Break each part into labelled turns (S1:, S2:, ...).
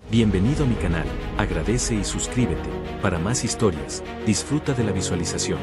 S1: Bienvenido a mi canal, agradece y suscríbete. Para más historias, disfruta de la visualización.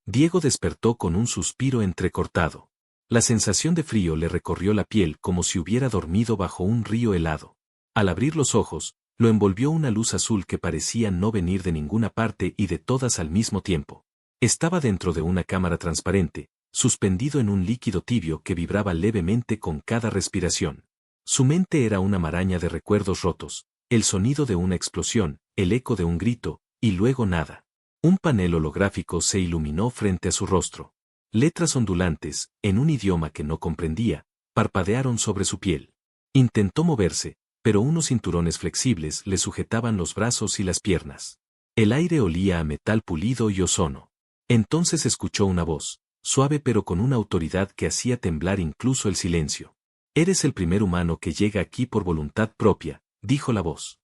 S1: Diego despertó con un suspiro entrecortado. La sensación de frío le recorrió la piel como si hubiera dormido bajo un río helado. Al abrir los ojos, lo envolvió una luz azul que parecía no venir de ninguna parte y de todas al mismo tiempo. Estaba dentro de una cámara transparente, suspendido en un líquido tibio que vibraba levemente con cada respiración. Su mente era una maraña de recuerdos rotos, el sonido de una explosión, el eco de un grito, y luego nada. Un panel holográfico se iluminó frente a su rostro. Letras ondulantes, en un idioma que no comprendía, parpadearon sobre su piel. Intentó moverse, pero unos cinturones flexibles le sujetaban los brazos y las piernas. El aire olía a metal pulido y ozono. Entonces escuchó una voz, suave pero con una autoridad que hacía temblar incluso el silencio. «Eres el primer humano que llega aquí por voluntad propia», dijo la voz.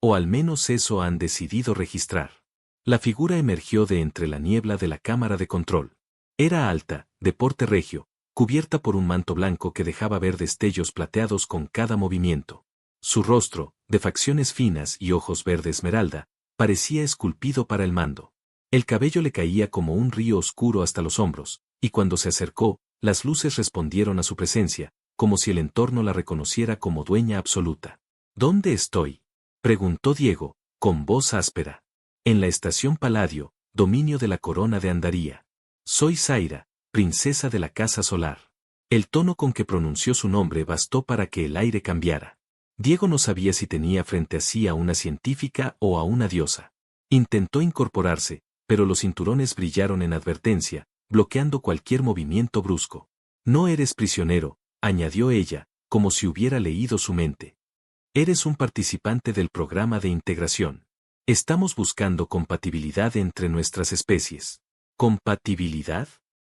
S1: O al menos eso han decidido registrar. La figura emergió de entre la niebla de la cámara de control. Era alta, de porte regio, cubierta por un manto blanco que dejaba ver destellos plateados con cada movimiento. Su rostro, de facciones finas y ojos verde esmeralda, parecía esculpido para el mando. El cabello le caía como un río oscuro hasta los hombros, y cuando se acercó, las luces respondieron a su presencia, como si el entorno la reconociera como dueña absoluta. «¿Dónde estoy?», preguntó Diego, con voz áspera. «En la estación Palladio, dominio de la corona de Andaría. Soy Zaira, princesa de la Casa Solar». El tono con que pronunció su nombre bastó para que el aire cambiara. Diego no sabía si tenía frente a sí a una científica o a una diosa. Intentó incorporarse, pero los cinturones brillaron en advertencia, bloqueando cualquier movimiento brusco. «No eres prisionero», añadió ella, como si hubiera leído su mente. «Eres un participante del programa de integración. Estamos buscando compatibilidad entre nuestras especies». «¿Compatibilidad?»,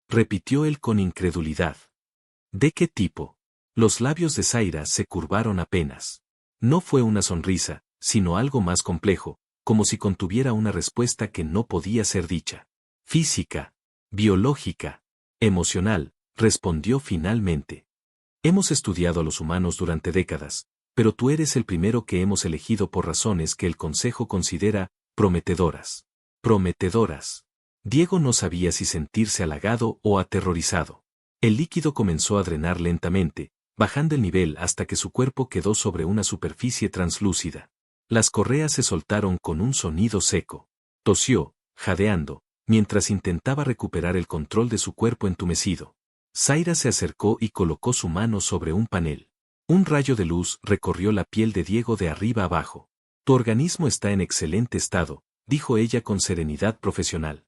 S1: repitió él con incredulidad. «¿De qué tipo?». Los labios de Zaira se curvaron apenas. No fue una sonrisa, sino algo más complejo, como si contuviera una respuesta que no podía ser dicha. «Física, biológica, emocional», respondió finalmente. «Hemos estudiado a los humanos durante décadas, pero tú eres el primero que hemos elegido por razones que el Consejo considera prometedoras». «Prometedoras». Diego no sabía si sentirse halagado o aterrorizado. El líquido comenzó a drenar lentamente, bajando el nivel hasta que su cuerpo quedó sobre una superficie translúcida. Las correas se soltaron con un sonido seco. Tosió, jadeando, mientras intentaba recuperar el control de su cuerpo entumecido. Zaira se acercó y colocó su mano sobre un panel. Un rayo de luz recorrió la piel de Diego de arriba abajo. «Tu organismo está en excelente estado», dijo ella con serenidad profesional.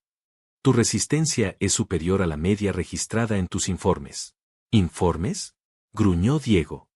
S1: «Tu resistencia es superior a la media registrada en tus informes». «¿Informes?», gruñó Diego.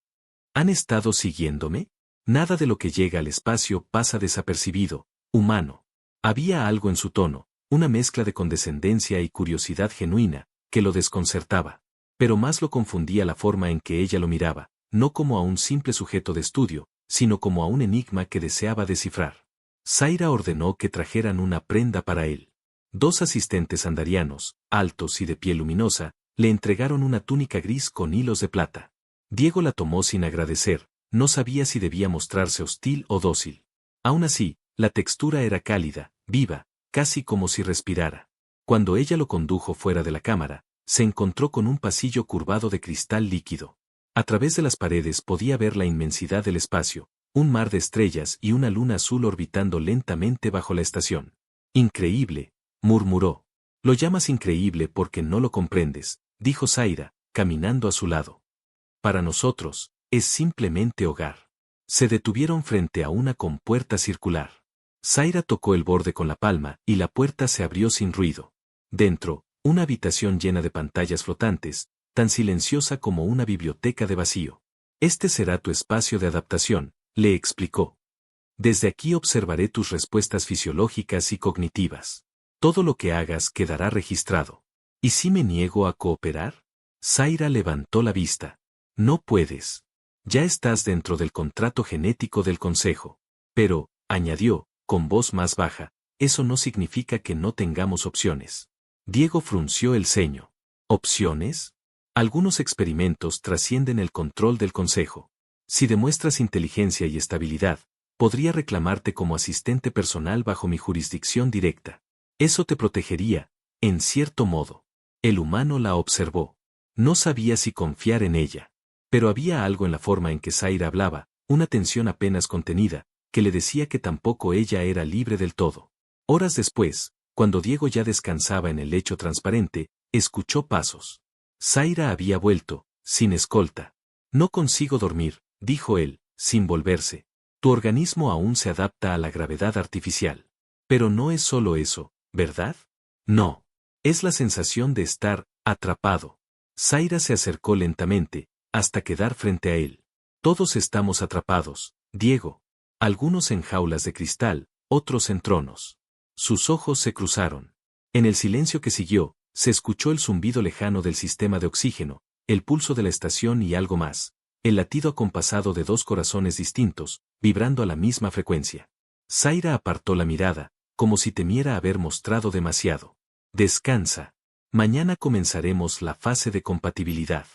S1: «¿Han estado siguiéndome? Nada de lo que llega al espacio pasa desapercibido, humano». Había algo en su tono, una mezcla de condescendencia y curiosidad genuina, que lo desconcertaba. Pero más lo confundía la forma en que ella lo miraba, no como a un simple sujeto de estudio, sino como a un enigma que deseaba descifrar. Zaira ordenó que trajeran una prenda para él. 2 asistentes andarianos, altos y de piel luminosa, le entregaron una túnica gris con hilos de plata. Diego la tomó sin agradecer, no sabía si debía mostrarse hostil o dócil. Aún así, la textura era cálida, viva, casi como si respirara. Cuando ella lo condujo fuera de la cámara, se encontró con un pasillo curvado de cristal líquido. A través de las paredes podía ver la inmensidad del espacio, un mar de estrellas y una luna azul orbitando lentamente bajo la estación. «Increíble», murmuró. «Lo llamas increíble porque no lo comprendes», dijo Zaira, caminando a su lado. «Para nosotros, es simplemente hogar». Se detuvieron frente a una compuerta circular. Zaira tocó el borde con la palma y la puerta se abrió sin ruido. Dentro, una habitación llena de pantallas flotantes, tan silenciosa como una biblioteca de vacío. «Este será tu espacio de adaptación», le explicó. «Desde aquí observaré tus respuestas fisiológicas y cognitivas. Todo lo que hagas quedará registrado». «¿Y si me niego a cooperar?». Zaira levantó la vista. «No puedes. Ya estás dentro del contrato genético del Consejo». «Pero», añadió, con voz más baja, «eso no significa que no tengamos opciones». Diego frunció el ceño. «¿Opciones?». «Algunos experimentos trascienden el control del Consejo. Si demuestras inteligencia y estabilidad, podría reclamarte como asistente personal bajo mi jurisdicción directa. Eso te protegería, en cierto modo. El humano la observó. No sabía si confiar en ella. Pero había algo en la forma en que Zaira hablaba, una tensión apenas contenida, que le decía que tampoco ella era libre del todo. Horas después, cuando Diego ya descansaba en el lecho transparente, escuchó pasos. Zaira había vuelto, sin escolta. No consigo dormir, dijo él, sin volverse. Tu organismo aún se adapta a la gravedad artificial. Pero no es solo eso, ¿verdad? No. Es la sensación de estar atrapado. Zaira se acercó lentamente, hasta quedar frente a él. Todos estamos atrapados, Diego. Algunos en jaulas de cristal, otros en tronos. Sus ojos se cruzaron. En el silencio que siguió, se escuchó el zumbido lejano del sistema de oxígeno, el pulso de la estación y algo más, el latido acompasado de dos corazones distintos, vibrando a la misma frecuencia. Zaira apartó la mirada, como si temiera haber mostrado demasiado. Descansa. Mañana comenzaremos la fase de compatibilidad.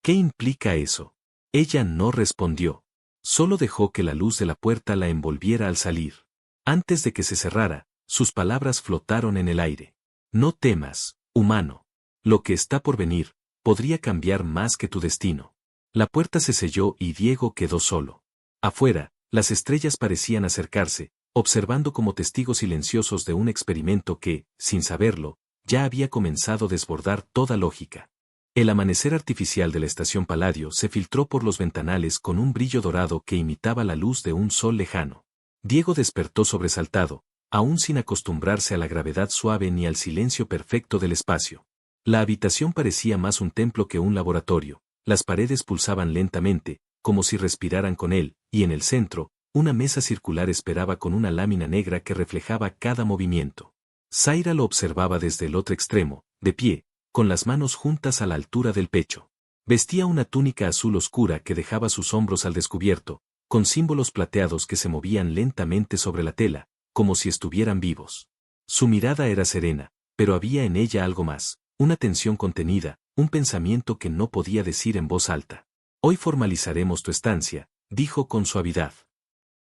S1: ¿Qué implica eso? Ella no respondió. Solo dejó que la luz de la puerta la envolviera al salir. Antes de que se cerrara, sus palabras flotaron en el aire. No temas, humano. Lo que está por venir, podría cambiar más que tu destino. La puerta se selló y Diego quedó solo. Afuera, las estrellas parecían acercarse, observando como testigos silenciosos de un experimento que, sin saberlo, ya había comenzado a desbordar toda lógica. El amanecer artificial de la estación Palladio se filtró por los ventanales con un brillo dorado que imitaba la luz de un sol lejano. Diego despertó sobresaltado, aún sin acostumbrarse a la gravedad suave ni al silencio perfecto del espacio. La habitación parecía más un templo que un laboratorio, las paredes pulsaban lentamente, como si respiraran con él, y en el centro, una mesa circular esperaba con una lámina negra que reflejaba cada movimiento. Zaira lo observaba desde el otro extremo, de pie, con las manos juntas a la altura del pecho. Vestía una túnica azul oscura que dejaba sus hombros al descubierto, con símbolos plateados que se movían lentamente sobre la tela, como si estuvieran vivos. Su mirada era serena, pero había en ella algo más, una tensión contenida, un pensamiento que no podía decir en voz alta. Hoy formalizaremos tu estancia, dijo con suavidad.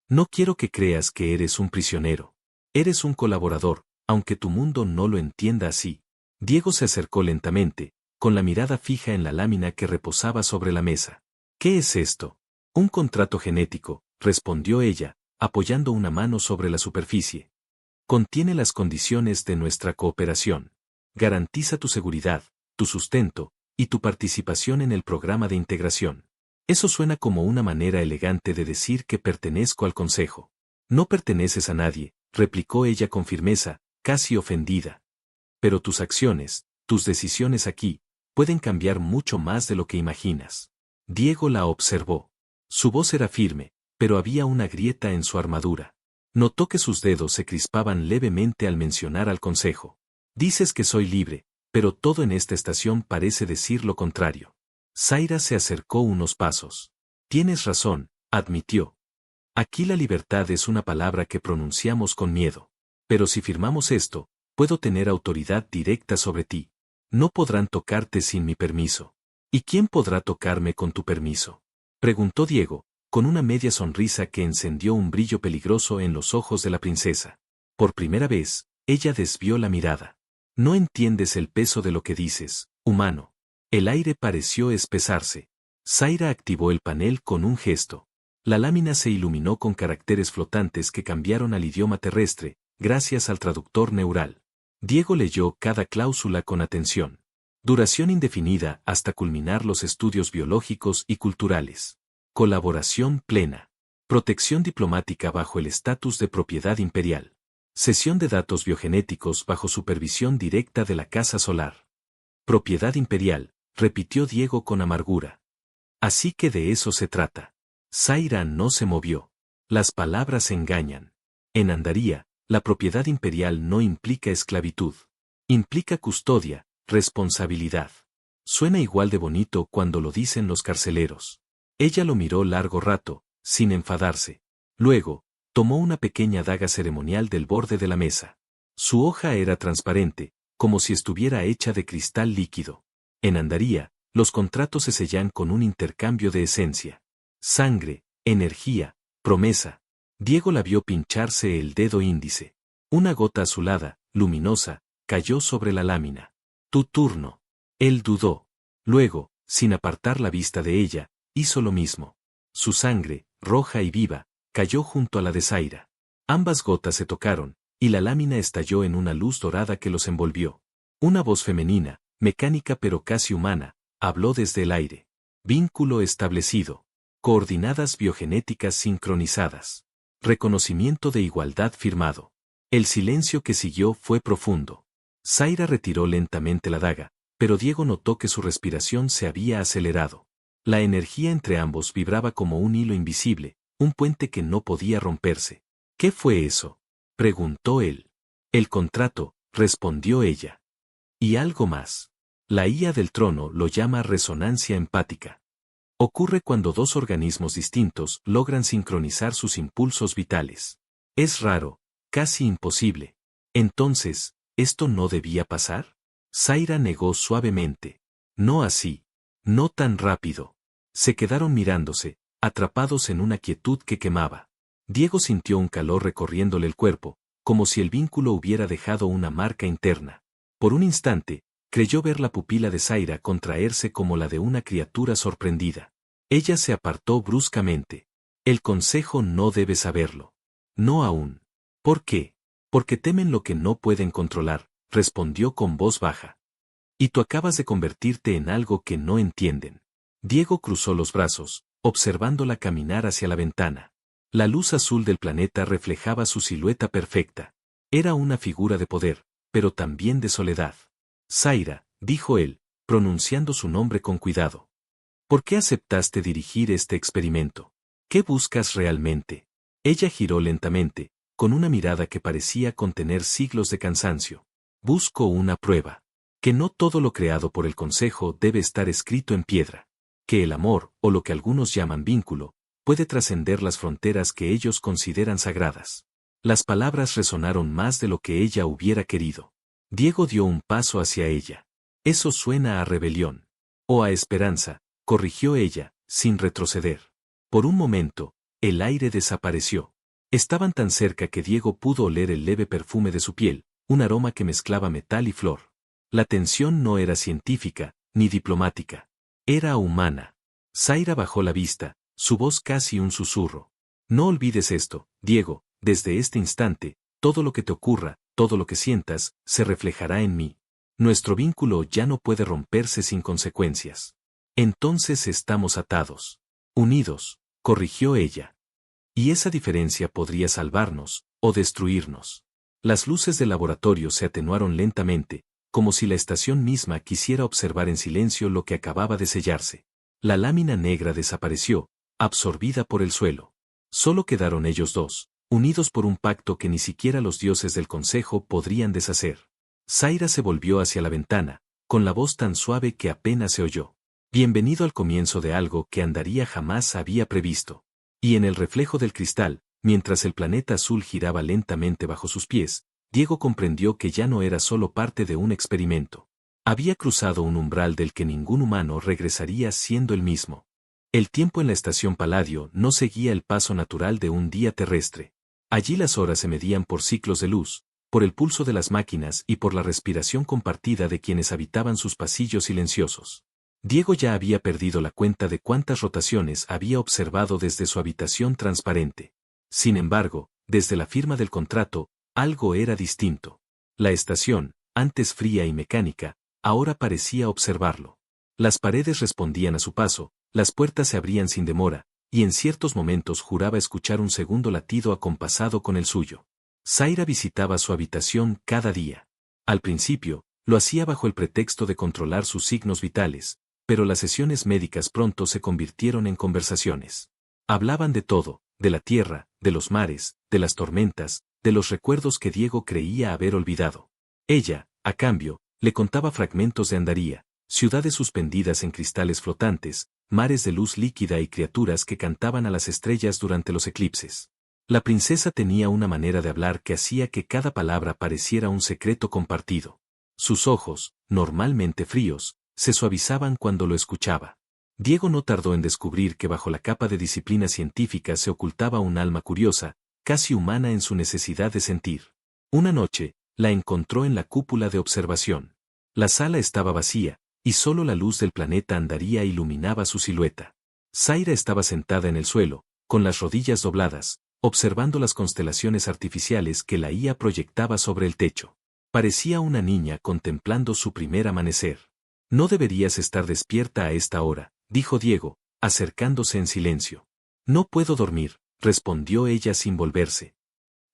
S1: No quiero que creas que eres un prisionero. Eres un colaborador, aunque tu mundo no lo entienda así. Diego se acercó lentamente, con la mirada fija en la lámina que reposaba sobre la mesa. ¿Qué es esto? Un contrato genético, respondió ella, apoyando una mano sobre la superficie. Contiene las condiciones de nuestra cooperación. Garantiza tu seguridad, tu sustento, y tu participación en el programa de integración. Eso suena como una manera elegante de decir que pertenezco al consejo. No perteneces a nadie, replicó ella con firmeza, casi ofendida. Pero tus acciones, tus decisiones aquí, pueden cambiar mucho más de lo que imaginas. Diego la observó. Su voz era firme, pero había una grieta en su armadura. Notó que sus dedos se crispaban levemente al mencionar al consejo. Dices que soy libre, pero todo en esta estación parece decir lo contrario. Zaira se acercó unos pasos. Tienes razón, admitió. Aquí la libertad es una palabra que pronunciamos con miedo. Pero si firmamos esto, puedo tener autoridad directa sobre ti. No podrán tocarte sin mi permiso. ¿Y quién podrá tocarme con tu permiso? Preguntó Diego, con una media sonrisa que encendió un brillo peligroso en los ojos de la princesa. Por primera vez, ella desvió la mirada. No entiendes el peso de lo que dices, humano. El aire pareció espesarse. Zaira activó el panel con un gesto. La lámina se iluminó con caracteres flotantes que cambiaron al idioma terrestre, gracias al traductor neural. Diego leyó cada cláusula con atención. Duración indefinida hasta culminar los estudios biológicos y culturales. Colaboración plena. Protección diplomática bajo el estatus de propiedad imperial. Cesión de datos biogenéticos bajo supervisión directa de la Casa Solar. Propiedad imperial, repitió Diego con amargura. Así que de eso se trata. Zaira no se movió. Las palabras engañan. En Andaría, la propiedad imperial no implica esclavitud. Implica custodia, responsabilidad. Suena igual de bonito cuando lo dicen los carceleros. Ella lo miró largo rato, sin enfadarse. Luego, tomó una pequeña daga ceremonial del borde de la mesa. Su hoja era transparente, como si estuviera hecha de cristal líquido. En Andaría, los contratos se sellan con un intercambio de esencia. Sangre, energía, promesa. Diego la vio pincharse el dedo índice. Una gota azulada, luminosa, cayó sobre la lámina. Tu turno. Él dudó. Luego, sin apartar la vista de ella, hizo lo mismo. Su sangre, roja y viva, cayó junto a la de Zaira. Ambas gotas se tocaron, y la lámina estalló en una luz dorada que los envolvió. Una voz femenina, mecánica pero casi humana, habló desde el aire. Vínculo establecido. Coordinadas biogenéticas sincronizadas. Reconocimiento de igualdad firmado. El silencio que siguió fue profundo. Zaira retiró lentamente la daga, pero Diego notó que su respiración se había acelerado. La energía entre ambos vibraba como un hilo invisible, un puente que no podía romperse. ¿Qué fue eso?, preguntó él. El contrato, respondió ella. Y algo más. La IA del trono lo llama resonancia empática. Ocurre cuando dos organismos distintos logran sincronizar sus impulsos vitales. Es raro, casi imposible. Entonces, ¿esto no debía pasar? Zaira negó suavemente. No así. No tan rápido. Se quedaron mirándose, atrapados en una quietud que quemaba. Diego sintió un calor recorriéndole el cuerpo, como si el vínculo hubiera dejado una marca interna. Por un instante, creyó ver la pupila de Zaira contraerse como la de una criatura sorprendida. Ella se apartó bruscamente. El consejo no debe saberlo. No aún. ¿Por qué? Porque temen lo que no pueden controlar, respondió con voz baja. Y tú acabas de convertirte en algo que no entienden. Diego cruzó los brazos, observándola caminar hacia la ventana. La luz azul del planeta reflejaba su silueta perfecta. Era una figura de poder, pero también de soledad. Zaira, dijo él, pronunciando su nombre con cuidado. ¿Por qué aceptaste dirigir este experimento? ¿Qué buscas realmente? Ella giró lentamente, con una mirada que parecía contener siglos de cansancio. Busco una prueba. Que no todo lo creado por el Consejo debe estar escrito en piedra. Que el amor, o lo que algunos llaman vínculo, puede trascender las fronteras que ellos consideran sagradas. Las palabras resonaron más de lo que ella hubiera querido. Diego dio un paso hacia ella. Eso suena a rebelión. O a esperanza, corrigió ella, sin retroceder. Por un momento, el aire desapareció. Estaban tan cerca que Diego pudo oler el leve perfume de su piel, un aroma que mezclaba metal y flor. La tensión no era científica, ni diplomática. Era humana. Zaira bajó la vista, su voz casi un susurro. No olvides esto, Diego, desde este instante, todo lo que te ocurra, todo lo que sientas, se reflejará en mí. Nuestro vínculo ya no puede romperse sin consecuencias. Entonces estamos atados. Unidos, corrigió ella. Y esa diferencia podría salvarnos, o destruirnos. Las luces del laboratorio se atenuaron lentamente, como si la estación misma quisiera observar en silencio lo que acababa de sellarse. La lámina negra desapareció, absorbida por el suelo. Solo quedaron ellos dos, unidos por un pacto que ni siquiera los dioses del Consejo podrían deshacer. Zaira se volvió hacia la ventana, con la voz tan suave que apenas se oyó. Bienvenido al comienzo de algo que Andaría jamás había previsto. Y en el reflejo del cristal, mientras el planeta azul giraba lentamente bajo sus pies, Diego comprendió que ya no era solo parte de un experimento. Había cruzado un umbral del que ningún humano regresaría siendo el mismo. El tiempo en la estación Palladio no seguía el paso natural de un día terrestre. Allí las horas se medían por ciclos de luz, por el pulso de las máquinas y por la respiración compartida de quienes habitaban sus pasillos silenciosos. Diego ya había perdido la cuenta de cuántas rotaciones había observado desde su habitación transparente. Sin embargo, desde la firma del contrato, algo era distinto. La estación, antes fría y mecánica, ahora parecía observarlo. Las paredes respondían a su paso, las puertas se abrían sin demora, y en ciertos momentos juraba escuchar un segundo latido acompasado con el suyo. Zaira visitaba su habitación cada día. Al principio, lo hacía bajo el pretexto de controlar sus signos vitales, pero las sesiones médicas pronto se convirtieron en conversaciones. Hablaban de todo, de la tierra, de los mares, de las tormentas, de los recuerdos que Diego creía haber olvidado. Ella, a cambio, le contaba fragmentos de Andaría, ciudades suspendidas en cristales flotantes, mares de luz líquida y criaturas que cantaban a las estrellas durante los eclipses. La princesa tenía una manera de hablar que hacía que cada palabra pareciera un secreto compartido. Sus ojos, normalmente fríos, se suavizaban cuando lo escuchaba. Diego no tardó en descubrir que bajo la capa de disciplina científica se ocultaba un alma curiosa, casi humana en su necesidad de sentir. Una noche, la encontró en la cúpula de observación. La sala estaba vacía, y solo la luz del planeta Andaría iluminaba su silueta. Zaira estaba sentada en el suelo, con las rodillas dobladas, observando las constelaciones artificiales que la IA proyectaba sobre el techo. Parecía una niña contemplando su primer amanecer. No deberías estar despierta a esta hora, dijo Diego, acercándose en silencio. No puedo dormir, respondió ella sin volverse.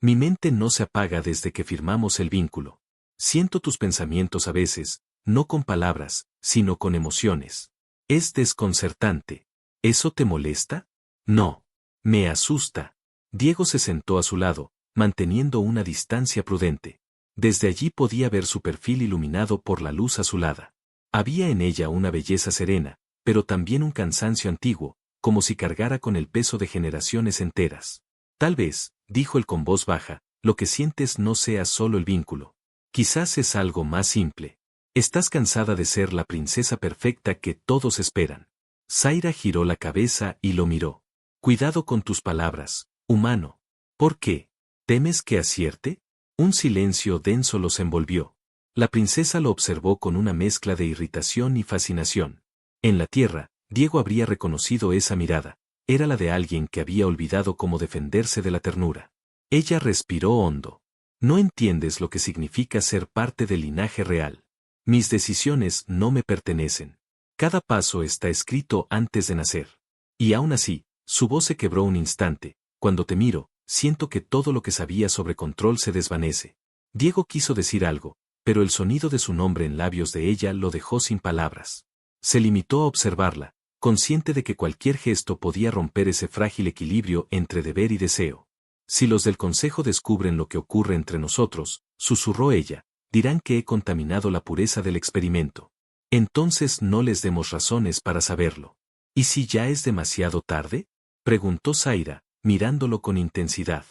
S1: Mi mente no se apaga desde que firmamos el vínculo. Siento tus pensamientos a veces, no con palabras, sino con emociones. Es desconcertante. ¿Eso te molesta? No. Me asusta. Diego se sentó a su lado, manteniendo una distancia prudente. Desde allí podía ver su perfil iluminado por la luz azulada. Había en ella una belleza serena, pero también un cansancio antiguo, como si cargara con el peso de generaciones enteras. Tal vez, dijo él con voz baja, lo que sientes no sea solo el vínculo. Quizás es algo más simple. Estás cansada de ser la princesa perfecta que todos esperan. Zaira giró la cabeza y lo miró. Cuidado con tus palabras, humano. ¿Por qué? ¿Temes que acierte? Un silencio denso los envolvió. La princesa lo observó con una mezcla de irritación y fascinación. En la tierra, Diego habría reconocido esa mirada. Era la de alguien que había olvidado cómo defenderse de la ternura. Ella respiró hondo. No entiendes lo que significa ser parte del linaje real. Mis decisiones no me pertenecen. Cada paso está escrito antes de nacer. Y aún así, su voz se quebró un instante. Cuando te miro, siento que todo lo que sabía sobre control se desvanece. Diego quiso decir algo, pero el sonido de su nombre en labios de ella lo dejó sin palabras. Se limitó a observarla, consciente de que cualquier gesto podía romper ese frágil equilibrio entre deber y deseo. Si los del consejo descubren lo que ocurre entre nosotros, susurró ella, dirán que he contaminado la pureza del experimento. Entonces no les demos razones para saberlo. ¿Y si ya es demasiado tarde? Preguntó Zaira, mirándolo con intensidad.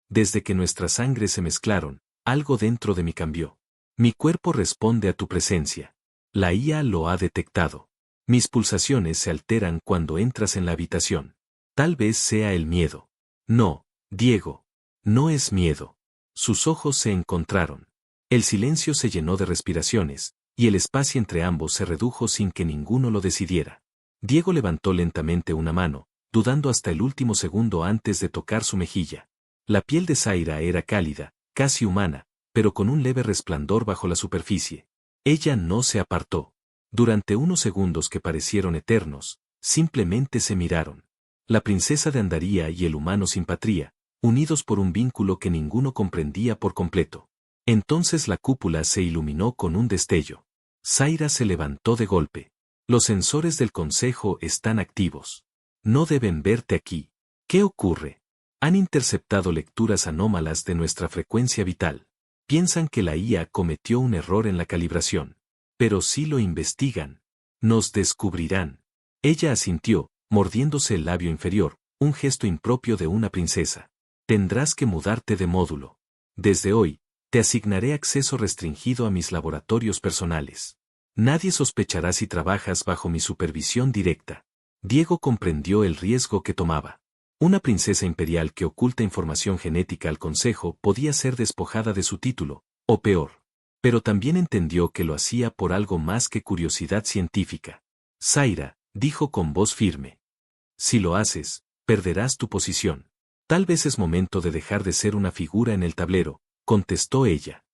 S1: Desde que nuestras sangres se mezclaron, algo dentro de mí cambió. Mi cuerpo responde a tu presencia. La IA lo ha detectado. Mis pulsaciones se alteran cuando entras en la habitación. Tal vez sea el miedo. No, Diego. No es miedo. Sus ojos se encontraron. El silencio se llenó de respiraciones, y el espacio entre ambos se redujo sin que ninguno lo decidiera. Diego levantó lentamente una mano, dudando hasta el último segundo antes de tocar su mejilla. La piel de Zaira era cálida, casi humana, pero con un leve resplandor bajo la superficie. Ella no se apartó. Durante unos segundos que parecieron eternos, simplemente se miraron. La princesa de Andaría y el humano sin patria, unidos por un vínculo que ninguno comprendía por completo. Entonces la cúpula se iluminó con un destello. Zaira se levantó de golpe. Los sensores del consejo están activos. No deben verte aquí. ¿Qué ocurre? Han interceptado lecturas anómalas de nuestra frecuencia vital. Piensan que la IA cometió un error en la calibración. Pero si lo investigan, nos descubrirán. Ella asintió, mordiéndose el labio inferior, un gesto impropio de una princesa. Tendrás que mudarte de módulo. Desde hoy, te asignaré acceso restringido a mis laboratorios personales. Nadie sospechará si trabajas bajo mi supervisión directa. Diego comprendió el riesgo que tomaba. Una princesa imperial que oculta información genética al consejo podía ser despojada de su título, o peor. Pero también entendió que lo hacía por algo más que curiosidad científica. Zaira, dijo con voz firme. Si lo haces, perderás tu posición. Tal vez es momento de dejar de ser una figura en el tablero, contestó ella.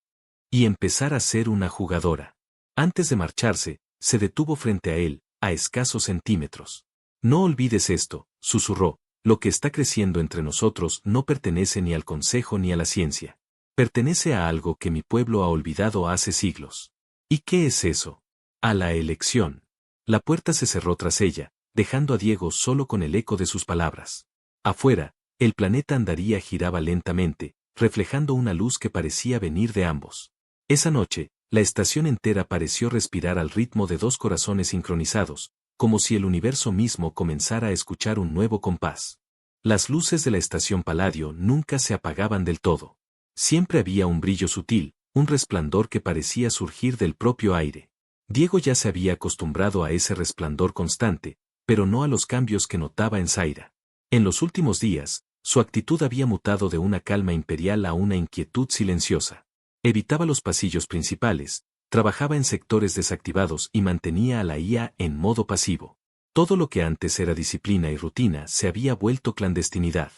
S1: Y empezar a ser una jugadora. Antes de marcharse, se detuvo frente a él, a escasos centímetros. No olvides esto, susurró, lo que está creciendo entre nosotros no pertenece ni al consejo ni a la ciencia. Pertenece a algo que mi pueblo ha olvidado hace siglos. ¿Y qué es eso? A la elección. La puerta se cerró tras ella, dejando a Diego solo con el eco de sus palabras. Afuera, el planeta Andaría giraba lentamente, reflejando una luz que parecía venir de ambos. Esa noche, la estación entera pareció respirar al ritmo de dos corazones sincronizados, como si el universo mismo comenzara a escuchar un nuevo compás. Las luces de la estación Palladio nunca se apagaban del todo. Siempre había un brillo sutil, un resplandor que parecía surgir del propio aire. Diego ya se había acostumbrado a ese resplandor constante, pero no a los cambios que notaba en Zaira. En los últimos días, Su actitud había mutado de una calma imperial a una inquietud silenciosa. Evitaba los pasillos principales, trabajaba en sectores desactivados y mantenía a la IA en modo pasivo. Todo lo que antes era disciplina y rutina se había vuelto clandestinidad.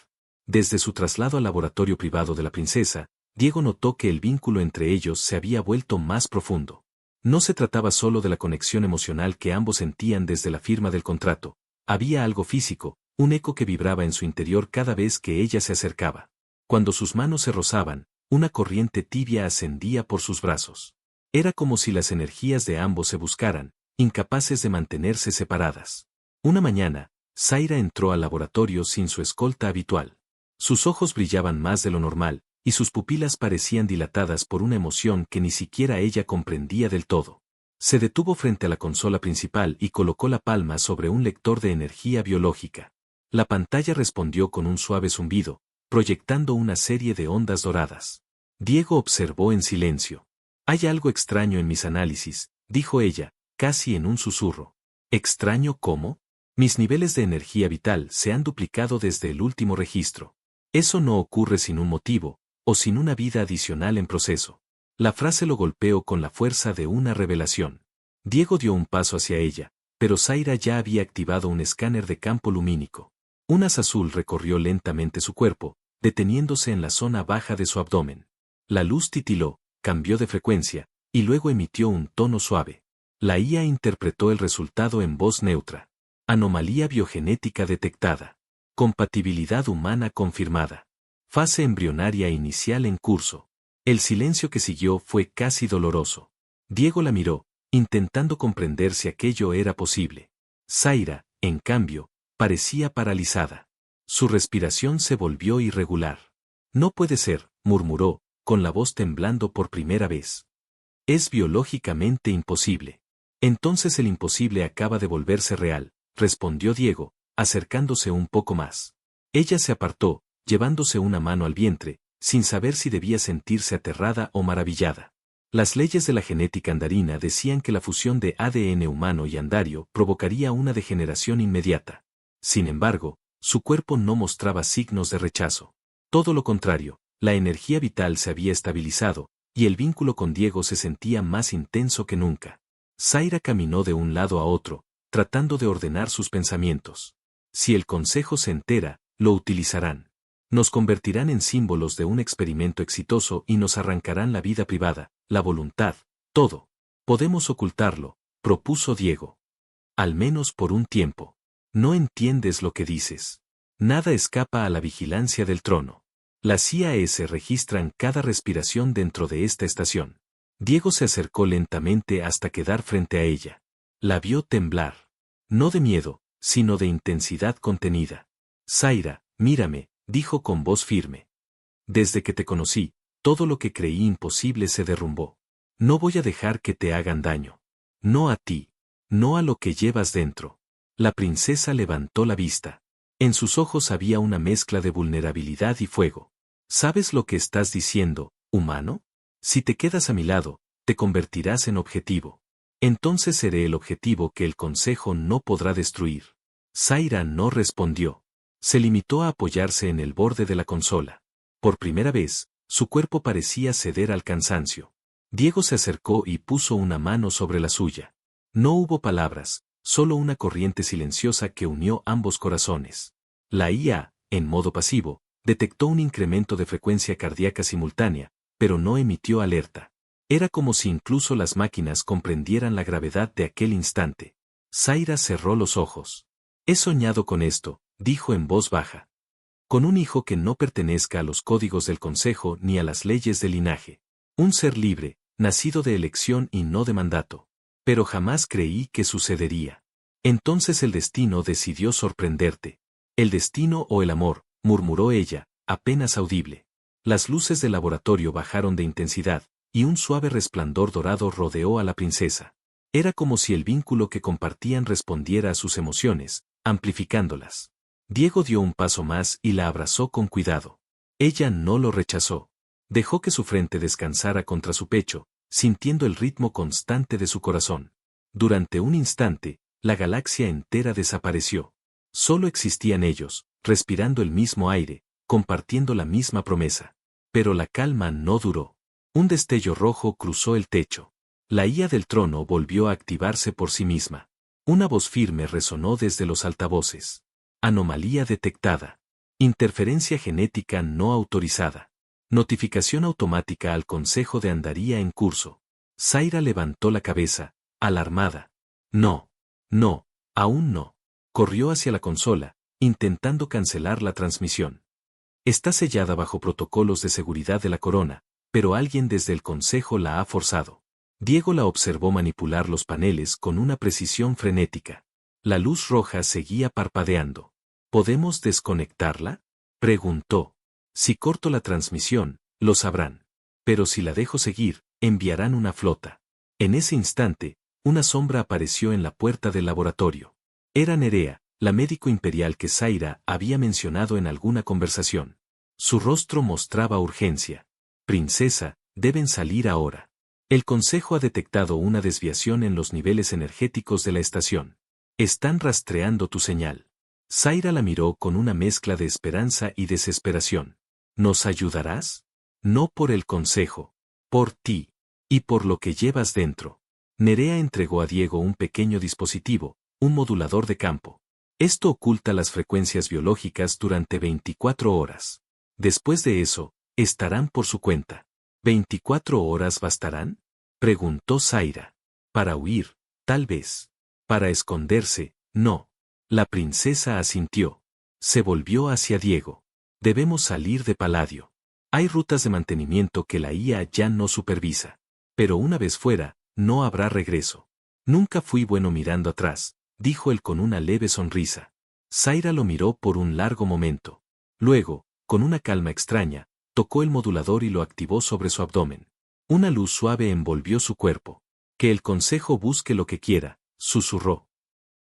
S1: Desde su traslado al laboratorio privado de la princesa, Diego notó que el vínculo entre ellos se había vuelto más profundo. No se trataba solo de la conexión emocional que ambos sentían desde la firma del contrato. Había algo físico, un eco que vibraba en su interior cada vez que ella se acercaba. Cuando sus manos se rozaban, una corriente tibia ascendía por sus brazos. Era como si las energías de ambos se buscaran, incapaces de mantenerse separadas. Una mañana, Zaira entró al laboratorio sin su escolta habitual. Sus ojos brillaban más de lo normal, y sus pupilas parecían dilatadas por una emoción que ni siquiera ella comprendía del todo. Se detuvo frente a la consola principal y colocó la palma sobre un lector de energía biológica. La pantalla respondió con un suave zumbido, proyectando una serie de ondas doradas. Diego observó en silencio. «Hay algo extraño en mis análisis», dijo ella, casi en un susurro. «¿Extraño cómo? Mis niveles de energía vital se han duplicado desde el último registro. Eso no ocurre sin un motivo, o sin una vida adicional en proceso». La frase lo golpeó con la fuerza de una revelación. Diego dio un paso hacia ella, pero Zaira ya había activado un escáner de campo lumínico. Un haz azul recorrió lentamente su cuerpo, deteniéndose en la zona baja de su abdomen. La luz titiló, cambió de frecuencia, y luego emitió un tono suave. La IA interpretó el resultado en voz neutra. Anomalía biogenética detectada. Compatibilidad humana confirmada. Fase embrionaria inicial en curso. El silencio que siguió fue casi doloroso. Diego la miró, intentando comprender si aquello era posible. Zaira, en cambio, parecía paralizada. Su respiración se volvió irregular. «No puede ser», murmuró, con la voz temblando por primera vez. «Es biológicamente imposible». «Entonces el imposible acaba de volverse real», respondió Diego, acercándose un poco más. Ella se apartó, llevándose una mano al vientre, sin saber si debía sentirse aterrada o maravillada. Las leyes de la genética andarina decían que la fusión de ADN humano y andario provocaría una degeneración inmediata. Sin embargo, su cuerpo no mostraba signos de rechazo. Todo lo contrario, la energía vital se había estabilizado, y el vínculo con Diego se sentía más intenso que nunca. Zaira caminó de un lado a otro, tratando de ordenar sus pensamientos. Si el consejo se entera, lo utilizarán. Nos convertirán en símbolos de un experimento exitoso y nos arrancarán la vida privada, la voluntad, todo. Podemos ocultarlo, propuso Diego. Al menos por un tiempo. No entiendes lo que dices. Nada escapa a la vigilancia del trono. Las IAS registran cada respiración dentro de esta estación. Diego se acercó lentamente hasta quedar frente a ella. La vio temblar. No de miedo, sino de intensidad contenida. Zaira, mírame, dijo con voz firme. Desde que te conocí, todo lo que creí imposible se derrumbó. No voy a dejar que te hagan daño. No a ti. No a lo que llevas dentro. La princesa levantó la vista. En sus ojos había una mezcla de vulnerabilidad y fuego. ¿Sabes lo que estás diciendo, humano? Si te quedas a mi lado, te convertirás en objetivo. Entonces seré el objetivo que el consejo no podrá destruir. Zaira no respondió. Se limitó a apoyarse en el borde de la consola. Por primera vez, su cuerpo parecía ceder al cansancio. Diego se acercó y puso una mano sobre la suya. No hubo palabras, solo una corriente silenciosa que unió ambos corazones. La IA, en modo pasivo, detectó un incremento de frecuencia cardíaca simultánea, pero no emitió alerta. Era como si incluso las máquinas comprendieran la gravedad de aquel instante. Zaira cerró los ojos. He soñado con esto, dijo en voz baja. Con un hijo que no pertenezca a los códigos del consejo ni a las leyes del linaje. Un ser libre, nacido de elección y no de mandato. Pero jamás creí que sucedería. Entonces el destino decidió sorprenderte. El destino o el amor, murmuró ella, apenas audible. Las luces del laboratorio bajaron de intensidad, y un suave resplandor dorado rodeó a la princesa. Era como si el vínculo que compartían respondiera a sus emociones, amplificándolas. Diego dio un paso más y la abrazó con cuidado. Ella no lo rechazó. Dejó que su frente descansara contra su pecho, sintiendo el ritmo constante de su corazón. Durante un instante, la galaxia entera desapareció. Solo existían ellos, respirando el mismo aire, compartiendo la misma promesa. Pero la calma no duró. Un destello rojo cruzó el techo. La ía del trono volvió a activarse por sí misma. Una voz firme resonó desde los altavoces. Anomalía detectada. Interferencia genética no autorizada. Notificación automática al Consejo de Andaría en curso. Zaira levantó la cabeza, alarmada. No, no, aún no. Corrió hacia la consola, intentando cancelar la transmisión. Está sellada bajo protocolos de seguridad de la corona, pero alguien desde el Consejo la ha forzado. Diego la observó manipular los paneles con una precisión frenética. La luz roja seguía parpadeando. ¿Podemos desconectarla?, preguntó. Si corto la transmisión, lo sabrán. Pero si la dejo seguir, enviarán una flota. En ese instante, una sombra apareció en la puerta del laboratorio. Era Nerea, la médico imperial que Zaira había mencionado en alguna conversación. Su rostro mostraba urgencia. Princesa, deben salir ahora. El Consejo ha detectado una desviación en los niveles energéticos de la estación. Están rastreando tu señal. Zaira la miró con una mezcla de esperanza y desesperación. ¿Nos ayudarás? No por el Consejo. Por ti. Y por lo que llevas dentro. Nerea entregó a Diego un pequeño dispositivo, un modulador de campo. Esto oculta las frecuencias biológicas durante 24 horas. Después de eso, estarán por su cuenta. ¿24 horas bastarán?, preguntó Zaira. Para huir, tal vez. Para esconderse, no. La princesa asintió. Se volvió hacia Diego. Debemos salir de Paladio. Hay rutas de mantenimiento que la IA ya no supervisa. Pero una vez fuera, no habrá regreso. Nunca fui bueno mirando atrás, dijo él con una leve sonrisa. Zaira lo miró por un largo momento. Luego, con una calma extraña, tocó el modulador y lo activó sobre su abdomen. Una luz suave envolvió su cuerpo. Que el Consejo busque lo que quiera, susurró.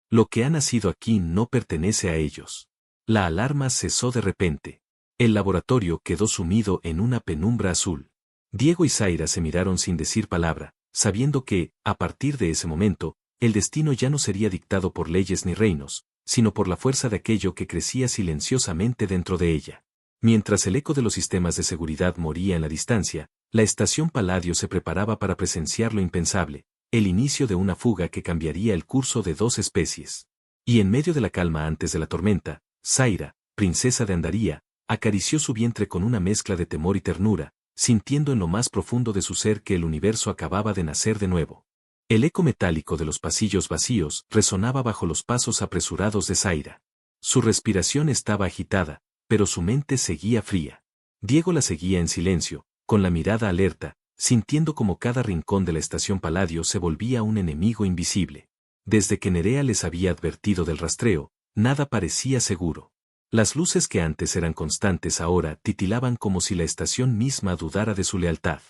S1: Lo que ha nacido aquí no pertenece a ellos. La alarma cesó de repente. El laboratorio quedó sumido en una penumbra azul. Diego y Zaira se miraron sin decir palabra, sabiendo que, a partir de ese momento, el destino ya no sería dictado por leyes ni reinos, sino por la fuerza de aquello que crecía silenciosamente dentro de ella. Mientras el eco de los sistemas de seguridad moría en la distancia, la estación Paladio se preparaba para presenciar lo impensable, el inicio de una fuga que cambiaría el curso de 2 especies. Y en medio de la calma antes de la tormenta, Zaira, princesa de Andaría, acarició su vientre con una mezcla de temor y ternura, sintiendo en lo más profundo de su ser que el universo acababa de nacer de nuevo. El eco metálico de los pasillos vacíos resonaba bajo los pasos apresurados de Zaira. Su respiración estaba agitada, pero su mente seguía fría. Diego la seguía en silencio, con la mirada alerta, sintiendo como cada rincón de la estación Paladio se volvía un enemigo invisible. Desde que Nerea les había advertido del rastreo, nada parecía seguro. Las luces que antes eran constantes ahora titilaban como si la estación misma dudara de su lealtad.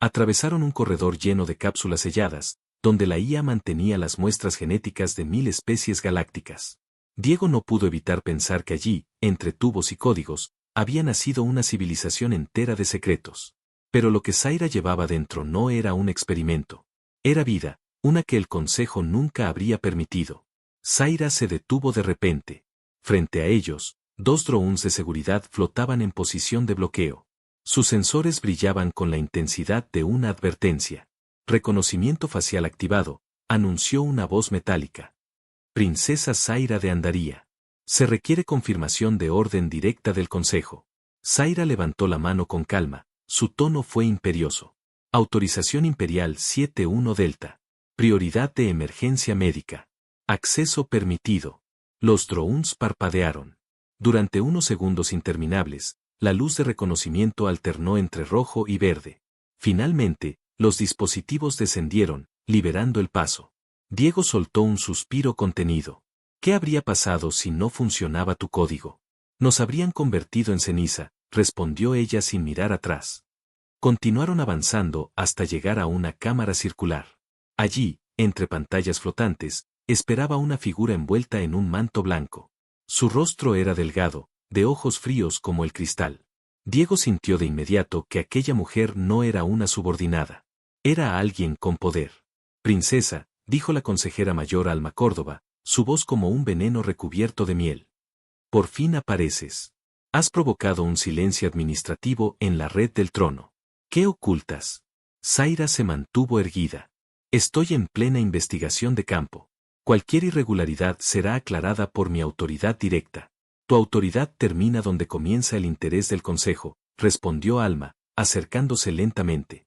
S1: Atravesaron un corredor lleno de cápsulas selladas, donde la IA mantenía las muestras genéticas de 1000 especies galácticas. Diego no pudo evitar pensar que allí, entre tubos y códigos, había nacido una civilización entera de secretos. Pero lo que Zaira llevaba dentro no era un experimento. Era vida, una que el Consejo nunca habría permitido. Zaira se detuvo de repente. Frente a ellos, 2 drones de seguridad flotaban en posición de bloqueo. Sus sensores brillaban con la intensidad de una advertencia. Reconocimiento facial activado, anunció una voz metálica. Princesa Zaira de Andaría. Se requiere confirmación de orden directa del Consejo. Zaira levantó la mano con calma, su tono fue imperioso. Autorización Imperial 71 Delta. Prioridad de emergencia médica. Acceso permitido. Los drones parpadearon. Durante unos segundos interminables, la luz de reconocimiento alternó entre rojo y verde. Finalmente, los dispositivos descendieron, liberando el paso. Diego soltó un suspiro contenido. ¿Qué habría pasado si no funcionaba tu código? Nos habrían convertido en ceniza, respondió ella sin mirar atrás. Continuaron avanzando hasta llegar a una cámara circular. Allí, entre pantallas flotantes, esperaba una figura envuelta en un manto blanco. Su rostro era delgado, de ojos fríos como el cristal. Diego sintió de inmediato que aquella mujer no era una subordinada. Era alguien con poder. Princesa, dijo la consejera mayor Alma Córdoba, su voz como un veneno recubierto de miel. Por fin apareces. Has provocado un silencio administrativo en la red del trono. ¿Qué ocultas? Zaira se mantuvo erguida. Estoy en plena investigación de campo. Cualquier irregularidad será aclarada por mi autoridad directa. Tu autoridad termina donde comienza el interés del consejo, respondió Alma, acercándose lentamente.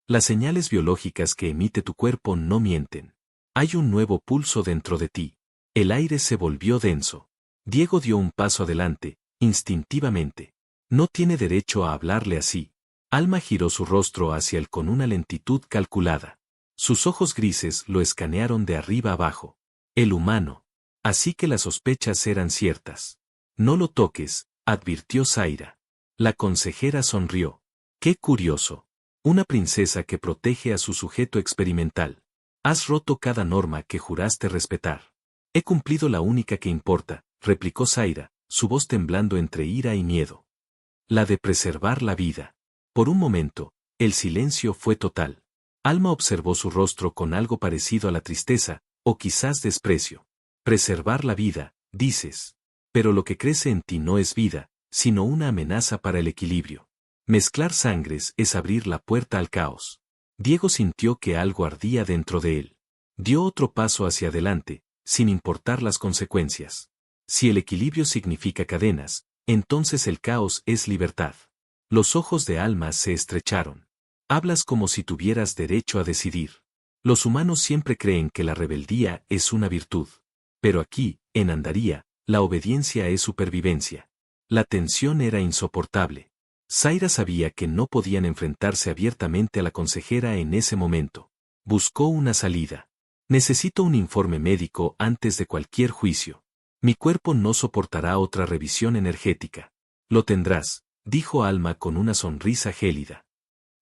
S1: Las señales biológicas que emite tu cuerpo no mienten. Hay un nuevo pulso dentro de ti. El aire se volvió denso. Diego dio un paso adelante, instintivamente. No tiene derecho a hablarle así. Alma giró su rostro hacia él con una lentitud calculada. Sus ojos grises lo escanearon de arriba abajo. El humano. Así que las sospechas eran ciertas. No lo toques, advirtió Zaira. La consejera sonrió. Qué curioso. Una princesa que protege a su sujeto experimental. Has roto cada norma que juraste respetar. He cumplido la única que importa, replicó Zaira, su voz temblando entre ira y miedo. La de preservar la vida. Por un momento, el silencio fue total. Alma observó su rostro con algo parecido a la tristeza, o quizás desprecio. Preservar la vida, dices. Pero lo que crece en ti no es vida, sino una amenaza para el equilibrio. Mezclar sangres es abrir la puerta al caos. Diego sintió que algo ardía dentro de él. Dio otro paso hacia adelante, sin importar las consecuencias. Si el equilibrio significa cadenas, entonces el caos es libertad. Los ojos de Alma se estrecharon. Hablas como si tuvieras derecho a decidir. Los humanos siempre creen que la rebeldía es una virtud. Pero aquí, en Andaría, la obediencia es supervivencia. La tensión era insoportable. Zaira sabía que no podían enfrentarse abiertamente a la consejera en ese momento. Buscó una salida. Necesito un informe médico antes de cualquier juicio. Mi cuerpo no soportará otra revisión energética. Lo tendrás, dijo Alma con una sonrisa gélida.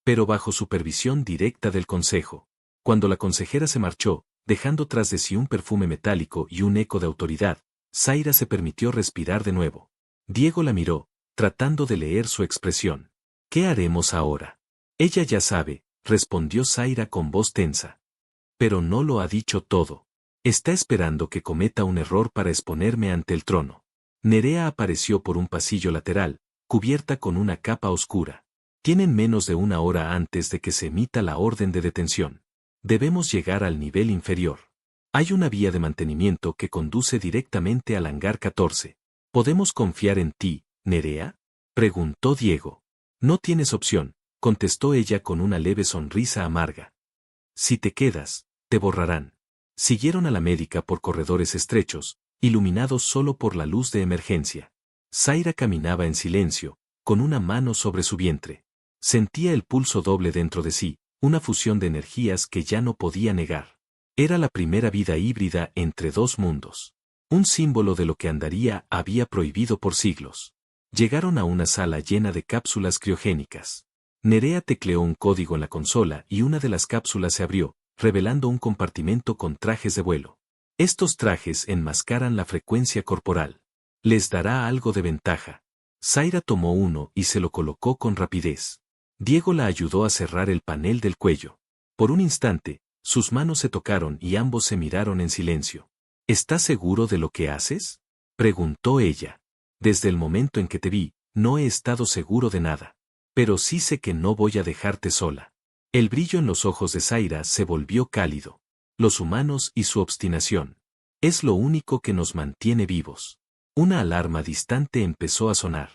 S1: Pero bajo supervisión directa del consejo. Cuando la consejera se marchó, dejando tras de sí un perfume metálico y un eco de autoridad, Zaira se permitió respirar de nuevo. Diego la miró, tratando de leer su expresión. ¿Qué haremos ahora? Ella ya sabe, respondió Zaira con voz tensa. Pero no lo ha dicho todo. Está esperando que cometa un error para exponerme ante el trono. Nerea apareció por un pasillo lateral, cubierta con una capa oscura. Tienen menos de una hora antes de que se emita la orden de detención. Debemos llegar al nivel inferior. Hay una vía de mantenimiento que conduce directamente al hangar 14. ¿Podemos confiar en ti, Nerea? Preguntó Diego. No tienes opción, contestó ella con una leve sonrisa amarga. Si te quedas, te borrarán. Siguieron a la médica por corredores estrechos, iluminados solo por la luz de emergencia. Zaira caminaba en silencio, con una mano sobre su vientre. Sentía el pulso doble dentro de sí, una fusión de energías que ya no podía negar. Era la primera vida híbrida entre dos mundos. Un símbolo de lo que Andaría había prohibido por siglos. Llegaron a una sala llena de cápsulas criogénicas. Nerea tecleó un código en la consola y una de las cápsulas se abrió, revelando un compartimento con trajes de vuelo. Estos trajes enmascaran la frecuencia corporal. Les dará algo de ventaja. Zaira tomó uno y se lo colocó con rapidez. Diego la ayudó a cerrar el panel del cuello. Por un instante, sus manos se tocaron y ambos se miraron en silencio. ¿Estás seguro de lo que haces? Preguntó ella. Desde el momento en que te vi, no he estado seguro de nada. Pero sí sé que no voy a dejarte sola. El brillo en los ojos de Zaira se volvió cálido. Los humanos y su obstinación. Es lo único que nos mantiene vivos. Una alarma distante empezó a sonar.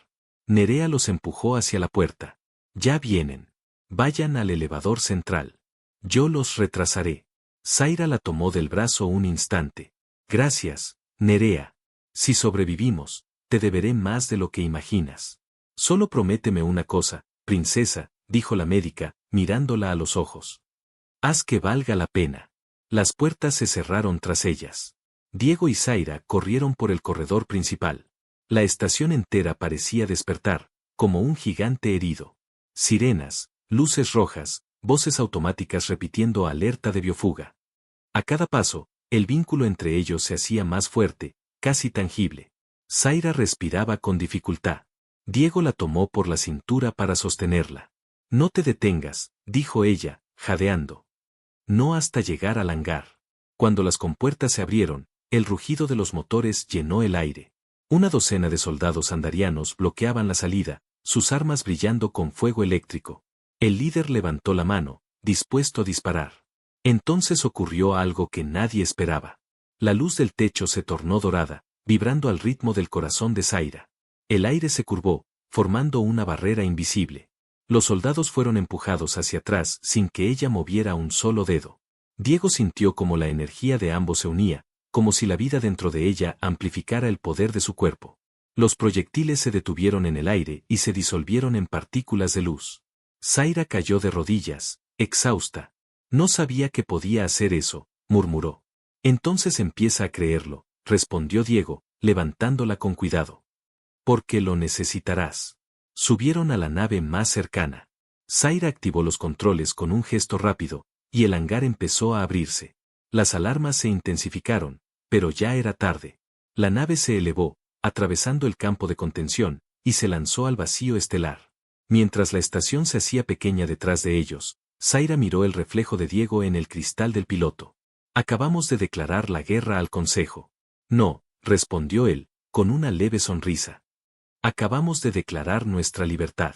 S1: Nerea los empujó hacia la puerta. Ya vienen. Vayan al elevador central. Yo los retrasaré. Zaira la tomó del brazo un instante. Gracias, Nerea. Si sobrevivimos, te deberé más de lo que imaginas. Solo prométeme una cosa, princesa, dijo la médica, mirándola a los ojos. Haz que valga la pena. Las puertas se cerraron tras ellas. Diego y Zaira corrieron por el corredor principal. La estación entera parecía despertar, como un gigante herido. Sirenas, luces rojas, voces automáticas repitiendo alerta de biofuga. A cada paso, el vínculo entre ellos se hacía más fuerte, casi tangible. Zaira respiraba con dificultad. Diego la tomó por la cintura para sostenerla. No te detengas, dijo ella, jadeando. No hasta llegar al hangar. Cuando las compuertas se abrieron, el rugido de los motores llenó el aire. Una docena de soldados andarianos bloqueaban la salida, sus armas brillando con fuego eléctrico. El líder levantó la mano, dispuesto a disparar. Entonces ocurrió algo que nadie esperaba. La luz del techo se tornó dorada, vibrando al ritmo del corazón de Zaira. El aire se curvó, formando una barrera invisible. Los soldados fueron empujados hacia atrás sin que ella moviera un solo dedo. Diego sintió como la energía de ambos se unía, como si la vida dentro de ella amplificara el poder de su cuerpo. Los proyectiles se detuvieron en el aire y se disolvieron en partículas de luz. Zaira cayó de rodillas, exhausta. No sabía que podía hacer eso, murmuró. Entonces empieza a creerlo, respondió Diego, levantándola con cuidado. Porque lo necesitarás. Subieron a la nave más cercana. Zaira activó los controles con un gesto rápido, y el hangar empezó a abrirse. Las alarmas se intensificaron, pero ya era tarde. La nave se elevó, atravesando el campo de contención, y se lanzó al vacío estelar. Mientras la estación se hacía pequeña detrás de ellos, Zaira miró el reflejo de Diego en el cristal del piloto. Acabamos de declarar la guerra al Consejo. No, respondió él, con una leve sonrisa. Acabamos de declarar nuestra libertad.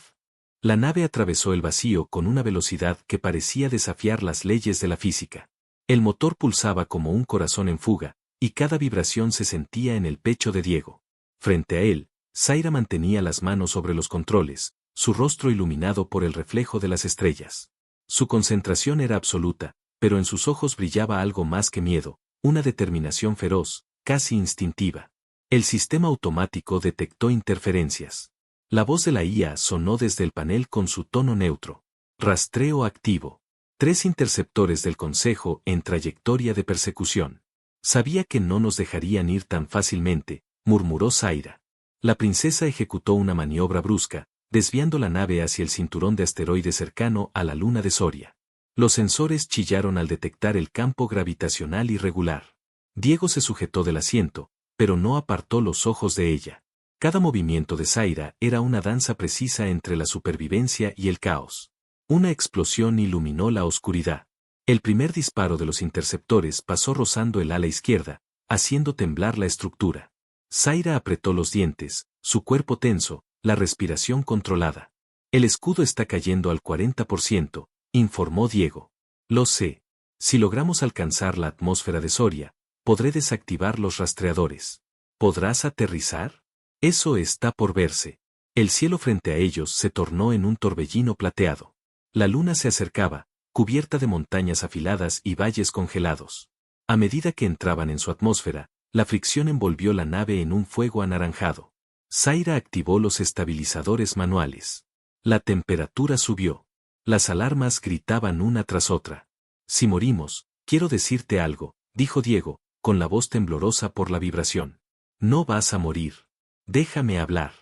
S1: La nave atravesó el vacío con una velocidad que parecía desafiar las leyes de la física. El motor pulsaba como un corazón en fuga, y cada vibración se sentía en el pecho de Diego. Frente a él, Zaira mantenía las manos sobre los controles, su rostro iluminado por el reflejo de las estrellas. Su concentración era absoluta, pero en sus ojos brillaba algo más que miedo, una determinación feroz, casi instintiva. El sistema automático detectó interferencias. La voz de la IA sonó desde el panel con su tono neutro. Rastreo activo. 3 interceptores del Consejo en trayectoria de persecución. Sabía que no nos dejarían ir tan fácilmente, murmuró Zaira. La princesa ejecutó una maniobra brusca, desviando la nave hacia el cinturón de asteroides cercano a la luna de Soria. Los sensores chillaron al detectar el campo gravitacional irregular. Diego se sujetó del asiento, pero no apartó los ojos de ella. Cada movimiento de Zaira era una danza precisa entre la supervivencia y el caos. Una explosión iluminó la oscuridad. El primer disparo de los interceptores pasó rozando el ala izquierda, haciendo temblar la estructura. Zaira apretó los dientes, su cuerpo tenso, la respiración controlada. El escudo está cayendo al 40%, informó Diego. Lo sé. Si logramos alcanzar la atmósfera de Soria, podré desactivar los rastreadores. ¿Podrás aterrizar? Eso está por verse. El cielo frente a ellos se tornó en un torbellino plateado. La luna se acercaba, cubierta de montañas afiladas y valles congelados. A medida que entraban en su atmósfera, la fricción envolvió la nave en un fuego anaranjado. Zaira activó los estabilizadores manuales. La temperatura subió. Las alarmas gritaban una tras otra. Si morimos, quiero decirte algo, dijo Diego, con la voz temblorosa por la vibración. No vas a morir. Déjame hablar.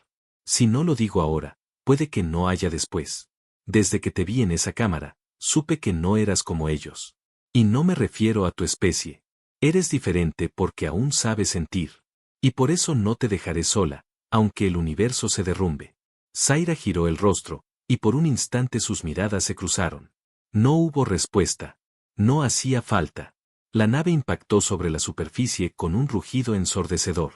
S1: Si no lo digo ahora, puede que no haya después. Desde que te vi en esa cámara, supe que no eras como ellos. Y no me refiero a tu especie. Eres diferente porque aún sabes sentir. Y por eso no te dejaré sola, aunque el universo se derrumbe. Zaira giró el rostro, y por un instante sus miradas se cruzaron. No hubo respuesta. No hacía falta. La nave impactó sobre la superficie con un rugido ensordecedor.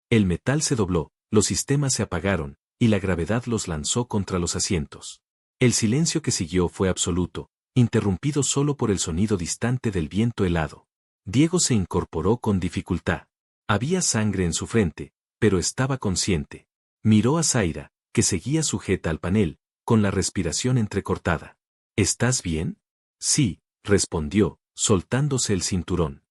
S1: El metal se dobló, los sistemas se apagaron, y la gravedad los lanzó contra los asientos. El silencio que siguió fue absoluto, interrumpido solo por el sonido distante del viento helado. Diego se incorporó con dificultad. Había sangre en su frente, pero estaba consciente. Miró a Zaira, que seguía sujeta al panel, con la respiración entrecortada. ¿Estás bien? Sí, respondió, soltándose el cinturón.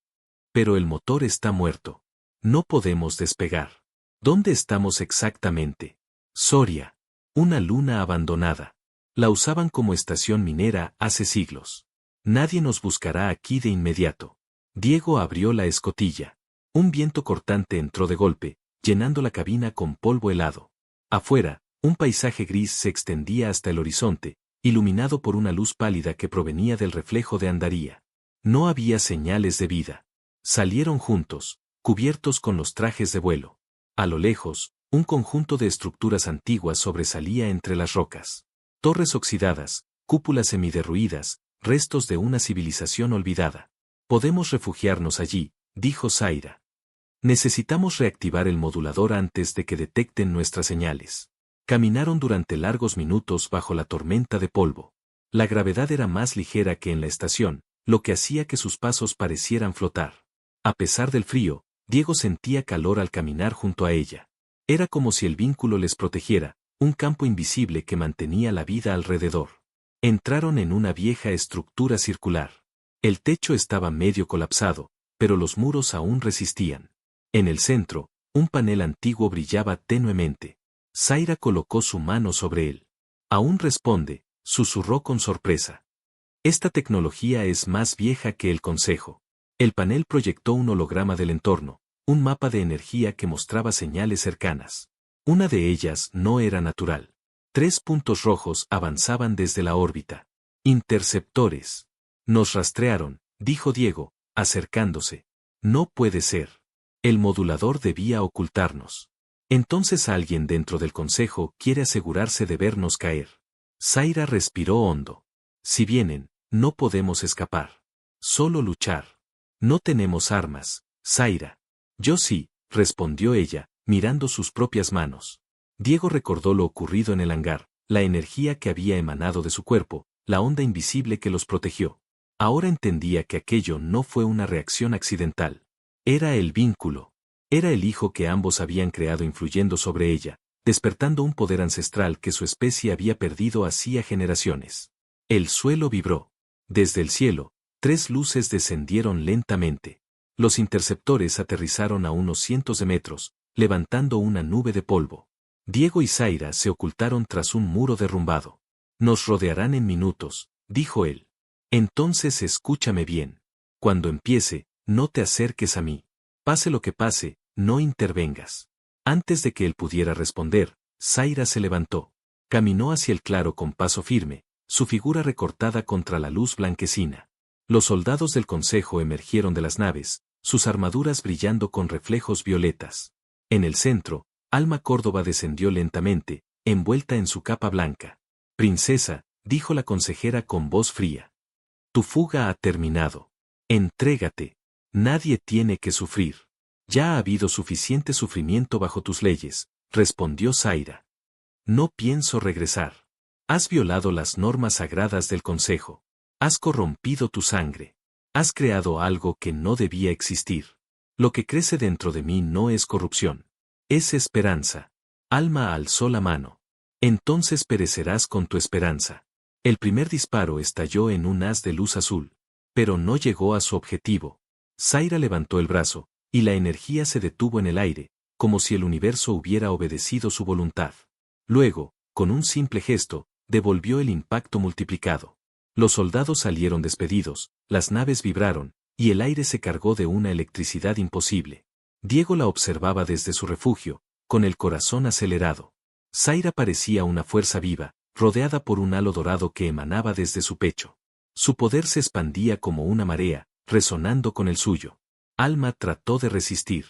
S1: Pero el motor está muerto. No podemos despegar. ¿Dónde estamos exactamente? Soria. Una luna abandonada. La usaban como estación minera hace siglos. Nadie nos buscará aquí de inmediato. Diego abrió la escotilla. Un viento cortante entró de golpe, llenando la cabina con polvo helado. Afuera, un paisaje gris se extendía hasta el horizonte, iluminado por una luz pálida que provenía del reflejo de Andaría. No había señales de vida. Salieron juntos, cubiertos con los trajes de vuelo. A lo lejos, un conjunto de estructuras antiguas sobresalía entre las rocas. Torres oxidadas, cúpulas semiderruidas, restos de una civilización olvidada. Podemos refugiarnos allí, dijo Zaira. Necesitamos reactivar el modulador antes de que detecten nuestras señales. Caminaron durante largos minutos bajo la tormenta de polvo. La gravedad era más ligera que en la estación, lo que hacía que sus pasos parecieran flotar. A pesar del frío, Diego sentía calor al caminar junto a ella. Era como si el vínculo les protegiera, un campo invisible que mantenía la vida alrededor. Entraron en una vieja estructura circular. El techo estaba medio colapsado, pero los muros aún resistían. En el centro, un panel antiguo brillaba tenuemente. Zaira colocó su mano sobre él. «Aún responde», susurró con sorpresa. «Esta tecnología es más vieja que el Consejo». El panel proyectó un holograma del entorno, un mapa de energía que mostraba señales cercanas. Una de ellas no era natural. 3 puntos rojos avanzaban desde la órbita. «Interceptores. Nos rastrearon», dijo Diego, acercándose. «No puede ser. El modulador debía ocultarnos. Entonces alguien dentro del Consejo quiere asegurarse de vernos caer». Zaira respiró hondo. «Si vienen, no podemos escapar. Solo luchar. No tenemos armas, Zaira». «Yo sí», respondió ella, mirando sus propias manos. Diego recordó lo ocurrido en el hangar, la energía que había emanado de su cuerpo, la onda invisible que los protegió. Ahora entendía que aquello no fue una reacción accidental. Era el vínculo. Era el hijo que ambos habían creado influyendo sobre ella, despertando un poder ancestral que su especie había perdido hacía generaciones. El suelo vibró. Desde el cielo, 3 luces descendieron lentamente. Los interceptores aterrizaron a unos cientos de metros, levantando una nube de polvo. Diego y Zaira se ocultaron tras un muro derrumbado. «Nos rodearán en minutos», dijo él. «Entonces escúchame bien. Cuando empiece, no te acerques a mí. Pase lo que pase, no intervengas». Antes de que él pudiera responder, Zaira se levantó. Caminó hacia el claro con paso firme, su figura recortada contra la luz blanquecina. Los soldados del Consejo emergieron de las naves, sus armaduras brillando con reflejos violetas. En el centro, Alma Córdoba descendió lentamente, envuelta en su capa blanca. «Princesa», dijo la consejera con voz fría. «Tu fuga ha terminado. Entrégate. Nadie tiene que sufrir. Ya ha habido suficiente sufrimiento bajo tus leyes», respondió Zaira. «No pienso regresar. Has violado las normas sagradas del Consejo. Has corrompido tu sangre. Has creado algo que no debía existir. Lo que crece dentro de mí no es corrupción. Es esperanza». Alma alzó la mano. «Entonces perecerás con tu esperanza». El primer disparo estalló en un haz de luz azul. Pero no llegó a su objetivo. Zaira levantó el brazo, y la energía se detuvo en el aire, como si el universo hubiera obedecido su voluntad. Luego, con un simple gesto, devolvió el impacto multiplicado. Los soldados salieron despedidos, las naves vibraron, y el aire se cargó de una electricidad imposible. Diego la observaba desde su refugio, con el corazón acelerado. Zaira parecía una fuerza viva, rodeada por un halo dorado que emanaba desde su pecho. Su poder se expandía como una marea, resonando con el suyo. Alma trató de resistir.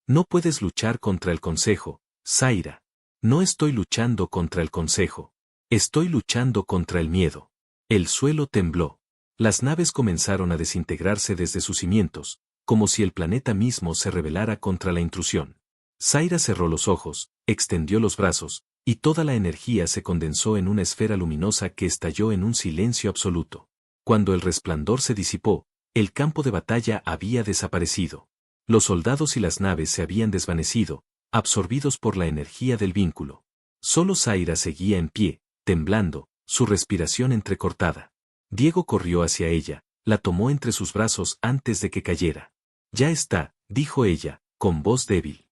S1: «No puedes luchar contra el Consejo, Zaira». «No estoy luchando contra el Consejo. Estoy luchando contra el miedo». El suelo tembló. Las naves comenzaron a desintegrarse desde sus cimientos, como si el planeta mismo se rebelara contra la intrusión. Zaira cerró los ojos, extendió los brazos, y toda la energía se condensó en una esfera luminosa que estalló en un silencio absoluto. Cuando el resplandor se disipó, el campo de batalla había desaparecido. Los soldados y las naves se habían desvanecido, absorbidos por la energía del vínculo. Solo Zaira seguía en pie, temblando, su respiración entrecortada. Diego corrió hacia ella, la tomó entre sus brazos antes de que cayera. «Ya está», dijo ella, con voz débil.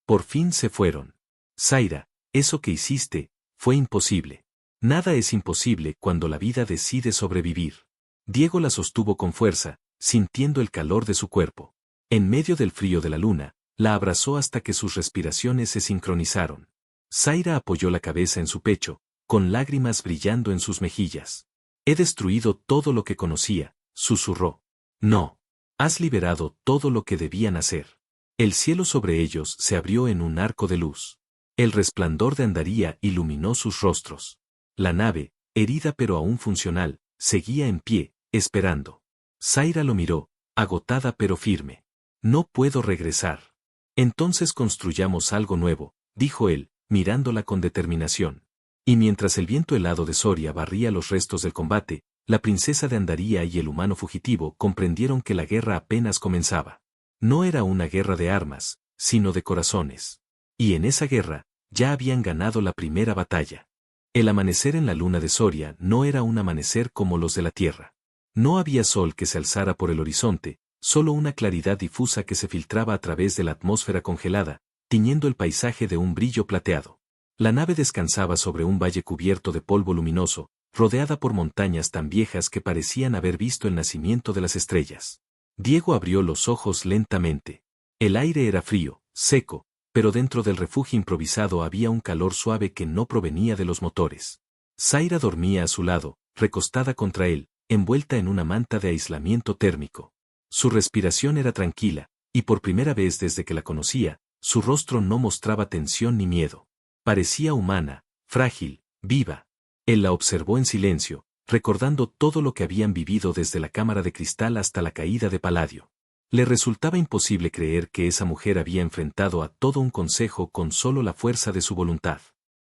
S1: «Por fin se fueron. Zaira, eso que hiciste, fue imposible. Nada es imposible cuando la vida decide sobrevivir». Diego la sostuvo con fuerza, sintiendo el calor de su cuerpo. En medio del frío de la luna, la abrazó hasta que sus respiraciones se sincronizaron. Zaira apoyó la cabeza en su pecho, con lágrimas brillando en sus mejillas. «He destruido todo lo que conocía», susurró. «No. Has liberado todo lo que debían hacer». El cielo sobre ellos se abrió en un arco de luz. El resplandor de Andaría iluminó sus rostros. La nave, herida pero aún funcional, seguía en pie, esperando. Zaira lo miró, agotada pero firme. «No puedo regresar. Entonces construyamos algo nuevo, dijo él, mirándola con determinación. Y mientras el viento helado de Soria barría los restos del combate, la princesa de Andaría y el humano fugitivo comprendieron que la guerra apenas comenzaba. No era una guerra de armas, sino de corazones. Y en esa guerra, ya habían ganado la primera batalla. El amanecer en la luna de Soria no era un amanecer como los de la tierra. No había sol que se alzara por el horizonte, solo una claridad difusa que se filtraba a través de la atmósfera congelada, tiñendo el paisaje de un brillo plateado. La nave descansaba sobre un valle cubierto de polvo luminoso, rodeada por montañas tan viejas que parecían haber visto el nacimiento de las estrellas. Diego abrió los ojos lentamente. El aire era frío, seco, pero dentro del refugio improvisado había un calor suave que no provenía de los motores. Zaira dormía a su lado, recostada contra él, envuelta en una manta de aislamiento térmico. Su respiración era tranquila, y por primera vez desde que la conocía, su rostro no mostraba tensión ni miedo. Parecía humana, frágil, viva. Él la observó en silencio, recordando todo lo que habían vivido desde la cámara de cristal hasta la caída de Palladio. Le resultaba imposible creer que esa mujer había enfrentado a todo un consejo con solo la fuerza de su voluntad.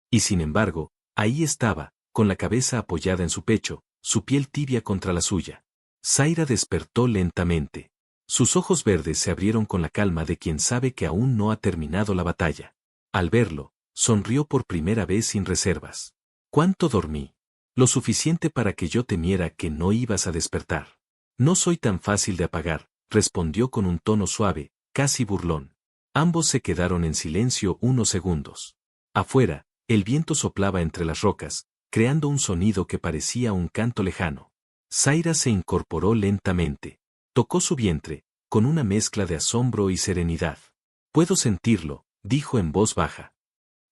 S1: Y sin embargo, ahí estaba, con la cabeza apoyada en su pecho, su piel tibia contra la suya. Zaira despertó lentamente. Sus ojos verdes se abrieron con la calma de quien sabe que aún no ha terminado la batalla. Al verlo, sonrió por primera vez sin reservas. ¿Cuánto dormí? Lo suficiente para que yo temiera que no ibas a despertar. No soy tan fácil de apagar, respondió con un tono suave, casi burlón. Ambos se quedaron en silencio unos segundos. Afuera, el viento soplaba entre las rocas, creando un sonido que parecía un canto lejano. Zaira se incorporó lentamente. Tocó su vientre, con una mezcla de asombro y serenidad. Puedo sentirlo, dijo en voz baja.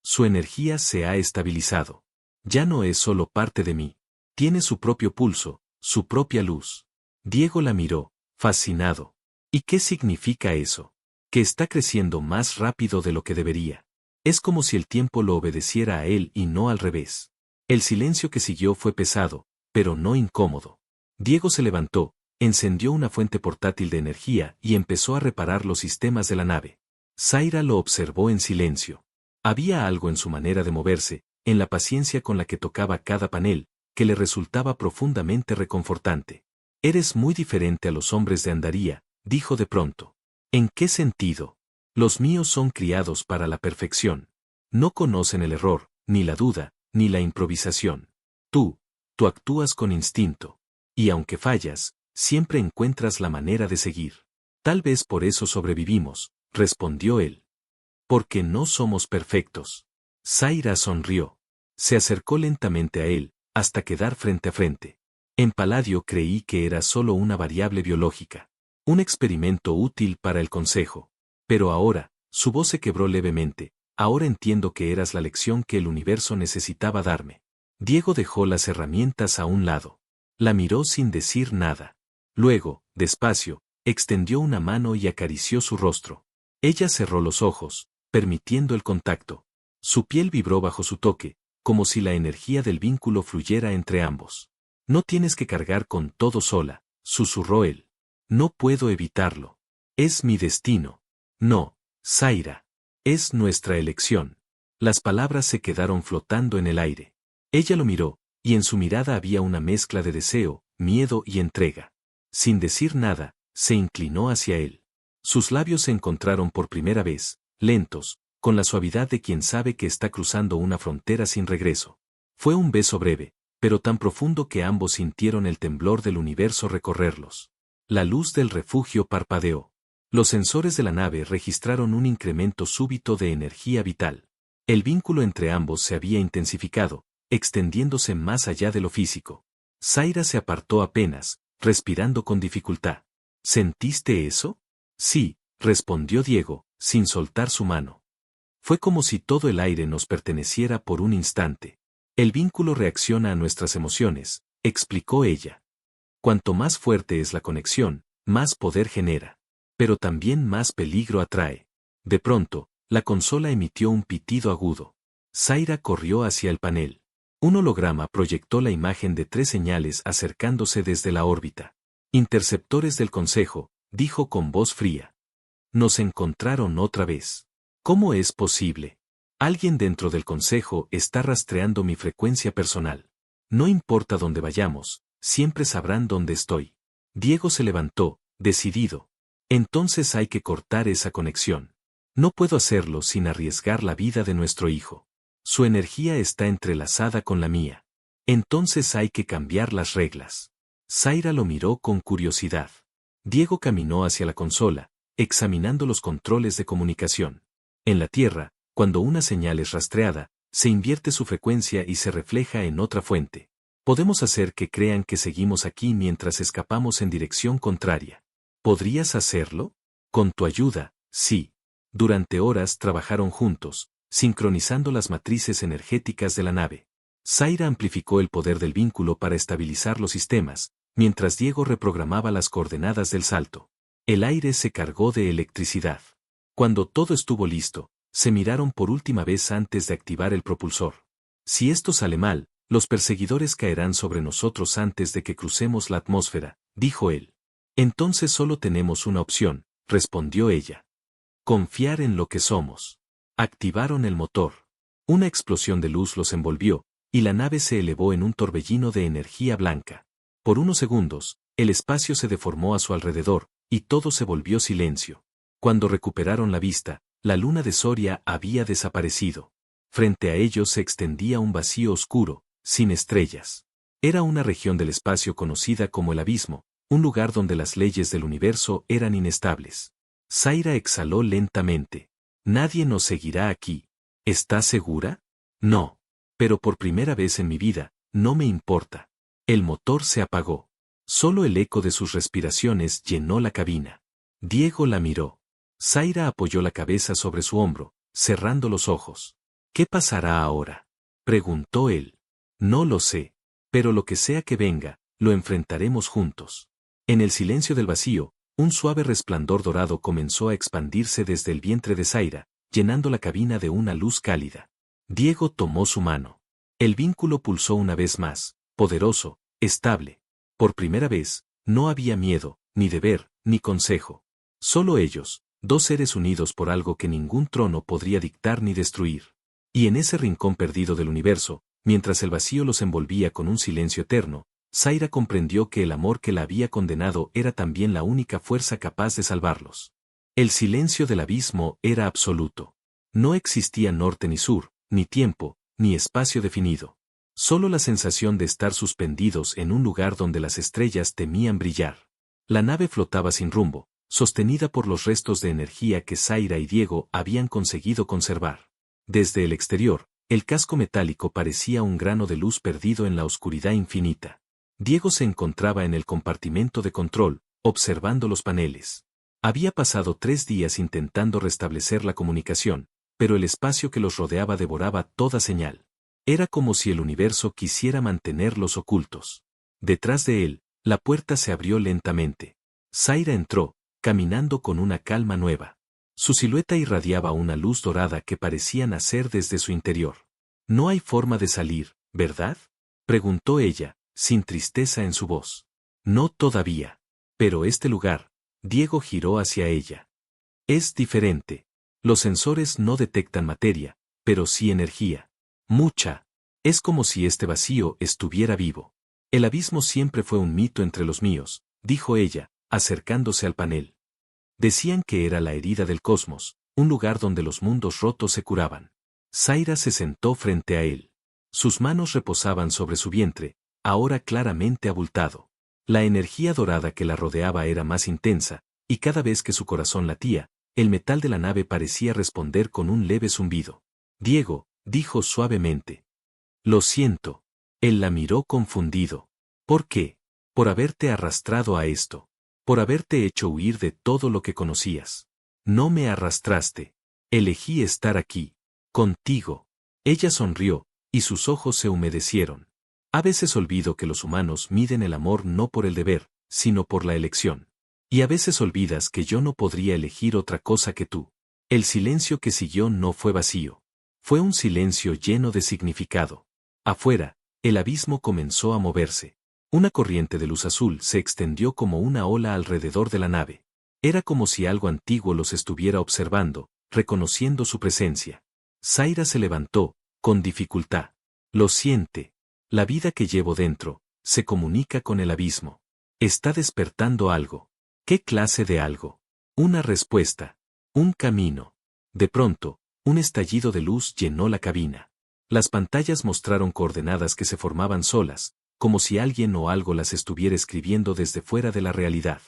S1: Su energía se ha estabilizado. Ya no es solo parte de mí. Tiene su propio pulso, su propia luz. Diego la miró, fascinado. ¿Y qué significa eso? Que está creciendo más rápido de lo que debería. Es como si el tiempo lo obedeciera a él y no al revés. El silencio que siguió fue pesado, pero no incómodo. Diego se levantó, encendió una fuente portátil de energía y empezó a reparar los sistemas de la nave. Zaira lo observó en silencio. Había algo en su manera de moverse, en la paciencia con la que tocaba cada panel, que le resultaba profundamente reconfortante. Eres muy diferente a los hombres de Andaría, dijo de pronto. ¿En qué sentido? Los míos son criados para la perfección. No conocen el error, ni la duda, ni la improvisación. Tú actúas con instinto. Y aunque fallas, siempre encuentras la manera de seguir. Tal vez por eso sobrevivimos, respondió él. Porque no somos perfectos. Zaira sonrió. Se acercó lentamente a él, hasta quedar frente a frente. En Palladio creí que era solo una variable biológica. Un experimento útil para el consejo. Pero ahora, su voz se quebró levemente, ahora entiendo que eras la lección que el universo necesitaba darme. Diego dejó las herramientas a un lado. La miró sin decir nada. Luego, despacio, extendió una mano y acarició su rostro. Ella cerró los ojos, permitiendo el contacto. Su piel vibró bajo su toque, como si la energía del vínculo fluyera entre ambos. No tienes que cargar con todo sola, susurró él. No puedo evitarlo. Es mi destino. No, Zaira. Es nuestra elección. Las palabras se quedaron flotando en el aire. Ella lo miró, y en su mirada había una mezcla de deseo, miedo y entrega. Sin decir nada, se inclinó hacia él. Sus labios se encontraron por primera vez, lentos, con la suavidad de quien sabe que está cruzando una frontera sin regreso. Fue un beso breve, pero tan profundo que ambos sintieron el temblor del universo recorrerlos. La luz del refugio parpadeó. Los sensores de la nave registraron un incremento súbito de energía vital. El vínculo entre ambos se había intensificado, extendiéndose más allá de lo físico. Zaira se apartó apenas, respirando con dificultad. ¿Sentiste eso? Sí, respondió Diego, sin soltar su mano. Fue como si todo el aire nos perteneciera por un instante. El vínculo reacciona a nuestras emociones, explicó ella. Cuanto más fuerte es la conexión, más poder genera. Pero también más peligro atrae. De pronto, la consola emitió un pitido agudo. Zaira corrió hacia el panel. Un holograma proyectó la imagen de 3 señales acercándose desde la órbita. Interceptores del Consejo, dijo con voz fría. Nos encontraron otra vez. ¿Cómo es posible? Alguien dentro del consejo está rastreando mi frecuencia personal. No importa dónde vayamos, siempre sabrán dónde estoy. Diego se levantó, decidido. Entonces hay que cortar esa conexión. No puedo hacerlo sin arriesgar la vida de nuestro hijo. Su energía está entrelazada con la mía. Entonces hay que cambiar las reglas. Zaira lo miró con curiosidad. Diego caminó hacia la consola, examinando los controles de comunicación. En la Tierra, cuando una señal es rastreada, se invierte su frecuencia y se refleja en otra fuente. Podemos hacer que crean que seguimos aquí mientras escapamos en dirección contraria. ¿Podrías hacerlo? Con tu ayuda, sí. Durante horas trabajaron juntos, sincronizando las matrices energéticas de la nave. Zaira amplificó el poder del vínculo para estabilizar los sistemas, mientras Diego reprogramaba las coordenadas del salto. El aire se cargó de electricidad. Cuando todo estuvo listo, se miraron por última vez antes de activar el propulsor. Si esto sale mal, los perseguidores caerán sobre nosotros antes de que crucemos la atmósfera, dijo él. Entonces solo tenemos una opción, respondió ella. Confiar en lo que somos. Activaron el motor. Una explosión de luz los envolvió, y la nave se elevó en un torbellino de energía blanca. Por unos segundos, el espacio se deformó a su alrededor, y todo se volvió silencio. Cuando recuperaron la vista, la luna de Soria había desaparecido. Frente a ellos se extendía un vacío oscuro, sin estrellas. Era una región del espacio conocida como el abismo, un lugar donde las leyes del universo eran inestables. Zaira exhaló lentamente. Nadie nos seguirá aquí. ¿Estás segura? No. Pero por primera vez en mi vida, no me importa. El motor se apagó. Solo el eco de sus respiraciones llenó la cabina. Diego la miró. Zaira apoyó la cabeza sobre su hombro, cerrando los ojos. ¿Qué pasará ahora? Preguntó él. No lo sé. Pero lo que sea que venga, lo enfrentaremos juntos. En el silencio del vacío, un suave resplandor dorado comenzó a expandirse desde el vientre de Zaira, llenando la cabina de una luz cálida. Diego tomó su mano. El vínculo pulsó una vez más, poderoso, estable. Por primera vez, no había miedo, ni deber, ni consejo. Solo ellos, dos seres unidos por algo que ningún trono podría dictar ni destruir. Y en ese rincón perdido del universo, mientras el vacío los envolvía con un silencio eterno, Zaira comprendió que el amor que la había condenado era también la única fuerza capaz de salvarlos. El silencio del abismo era absoluto. No existía norte ni sur, ni tiempo, ni espacio definido. Solo la sensación de estar suspendidos en un lugar donde las estrellas temían brillar. La nave flotaba sin rumbo, sostenida por los restos de energía que Zaira y Diego habían conseguido conservar. Desde el exterior, el casco metálico parecía un grano de luz perdido en la oscuridad infinita. Diego se encontraba en el compartimento de control, observando los paneles. Había pasado 3 días intentando restablecer la comunicación, pero el espacio que los rodeaba devoraba toda señal. Era como si el universo quisiera mantenerlos ocultos. Detrás de él, la puerta se abrió lentamente. Zaira entró, caminando con una calma nueva. Su silueta irradiaba una luz dorada que parecía nacer desde su interior. No hay forma de salir, ¿verdad? Preguntó ella, sin tristeza en su voz. No todavía. Pero este lugar, Diego giró hacia ella. Es diferente. Los sensores no detectan materia, pero sí energía. Mucha. Es como si este vacío estuviera vivo. El abismo siempre fue un mito entre los míos, dijo ella, acercándose al panel. Decían que era la herida del cosmos, un lugar donde los mundos rotos se curaban. Zaira se sentó frente a él. Sus manos reposaban sobre su vientre, ahora claramente abultado. La energía dorada que la rodeaba era más intensa, y cada vez que su corazón latía, el metal de la nave parecía responder con un leve zumbido. Diego, dijo suavemente. Lo siento. Él la miró confundido. ¿Por qué? Por haberte arrastrado a esto. Por haberte hecho huir de todo lo que conocías. No me arrastraste. Elegí estar aquí. Contigo. Ella sonrió, y sus ojos se humedecieron. A veces olvido que los humanos miden el amor no por el deber, sino por la elección. Y a veces olvidas que yo no podría elegir otra cosa que tú. El silencio que siguió no fue vacío. Fue un silencio lleno de significado. Afuera, el abismo comenzó a moverse. Una corriente de luz azul se extendió como una ola alrededor de la nave. Era como si algo antiguo los estuviera observando, reconociendo su presencia. Zaira se levantó, con dificultad. Lo siente. La vida que llevo dentro, se comunica con el abismo. Está despertando algo. ¿Qué clase de algo? Una respuesta. Un camino. De pronto, un estallido de luz llenó la cabina. Las pantallas mostraron coordenadas que se formaban solas, como si alguien o algo las estuviera escribiendo desde fuera de la realidad.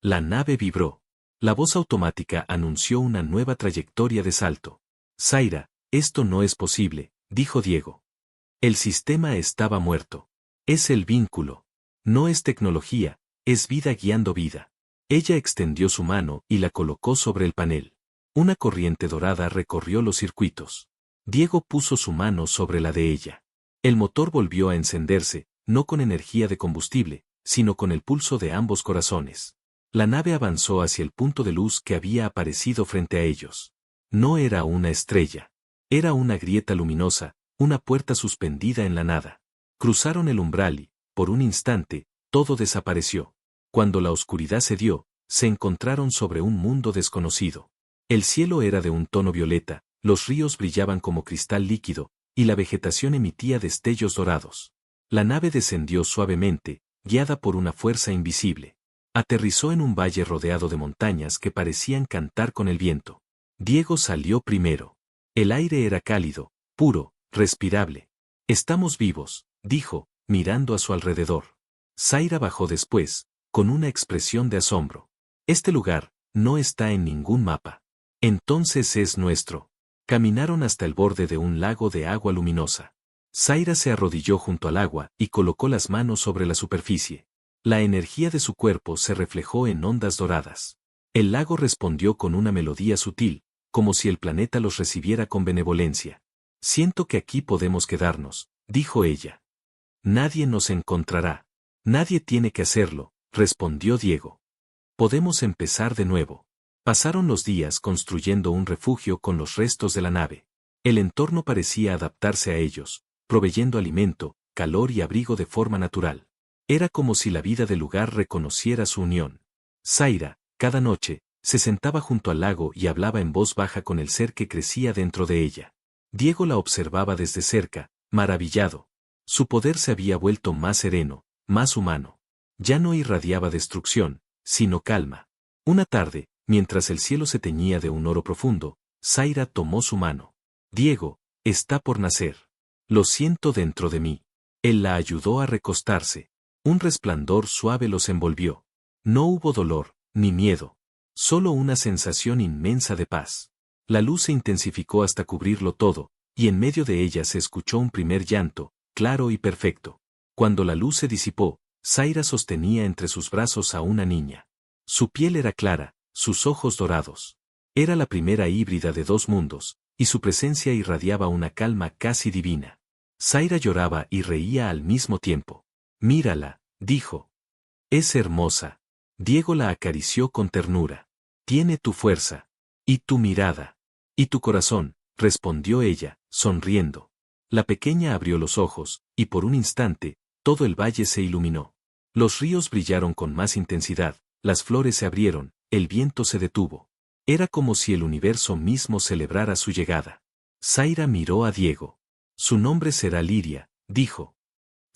S1: La nave vibró. La voz automática anunció una nueva trayectoria de salto. Zaira, esto no es posible, dijo Diego. El sistema estaba muerto. Es el vínculo. No es tecnología, es vida guiando vida. Ella extendió su mano y la colocó sobre el panel. Una corriente dorada recorrió los circuitos. Diego puso su mano sobre la de ella. El motor volvió a encenderse, no con energía de combustible, sino con el pulso de ambos corazones. La nave avanzó hacia el punto de luz que había aparecido frente a ellos. No era una estrella. Era una grieta luminosa, una puerta suspendida en la nada. Cruzaron el umbral y, por un instante, todo desapareció. Cuando la oscuridad cedió, se encontraron sobre un mundo desconocido. El cielo era de un tono violeta, los ríos brillaban como cristal líquido, y la vegetación emitía destellos dorados. La nave descendió suavemente, guiada por una fuerza invisible. Aterrizó en un valle rodeado de montañas que parecían cantar con el viento. Diego salió primero. El aire era cálido, puro, respirable. Estamos vivos, dijo, mirando a su alrededor. Zaira bajó después, con una expresión de asombro. Este lugar no está en ningún mapa. Entonces es nuestro. Caminaron hasta el borde de un lago de agua luminosa. Zaira se arrodilló junto al agua y colocó las manos sobre la superficie. La energía de su cuerpo se reflejó en ondas doradas. El lago respondió con una melodía sutil, como si el planeta los recibiera con benevolencia. Siento que aquí podemos quedarnos, dijo ella. Nadie nos encontrará. Nadie tiene que hacerlo, respondió Diego. Podemos empezar de nuevo. Pasaron los días construyendo un refugio con los restos de la nave. El entorno parecía adaptarse a ellos, proveyendo alimento, calor y abrigo de forma natural. Era como si la vida del lugar reconociera su unión. Zaira, cada noche, se sentaba junto al lago y hablaba en voz baja con el ser que crecía dentro de ella. Diego la observaba desde cerca, maravillado. Su poder se había vuelto más sereno, más humano. Ya no irradiaba destrucción, sino calma. Una tarde, mientras el cielo se teñía de un oro profundo, Zaira tomó su mano. Diego, está por nacer. Lo siento dentro de mí. Él la ayudó a recostarse. Un resplandor suave los envolvió. No hubo dolor, ni miedo. Solo una sensación inmensa de paz. La luz se intensificó hasta cubrirlo todo, y en medio de ella se escuchó un primer llanto, claro y perfecto. Cuando la luz se disipó, Zaira sostenía entre sus brazos a una niña. Su piel era clara, sus ojos dorados. Era la primera híbrida de dos mundos, y su presencia irradiaba una calma casi divina. Zaira lloraba y reía al mismo tiempo. Mírala, dijo. Es hermosa. Diego la acarició con ternura. Tiene tu fuerza. Y tu mirada. Y tu corazón, respondió ella, sonriendo. La pequeña abrió los ojos, y por un instante, todo el valle se iluminó. Los ríos brillaron con más intensidad, las flores se abrieron, el viento se detuvo. Era como si el universo mismo celebrara su llegada. Zaira miró a Diego. Su nombre será Liria, dijo.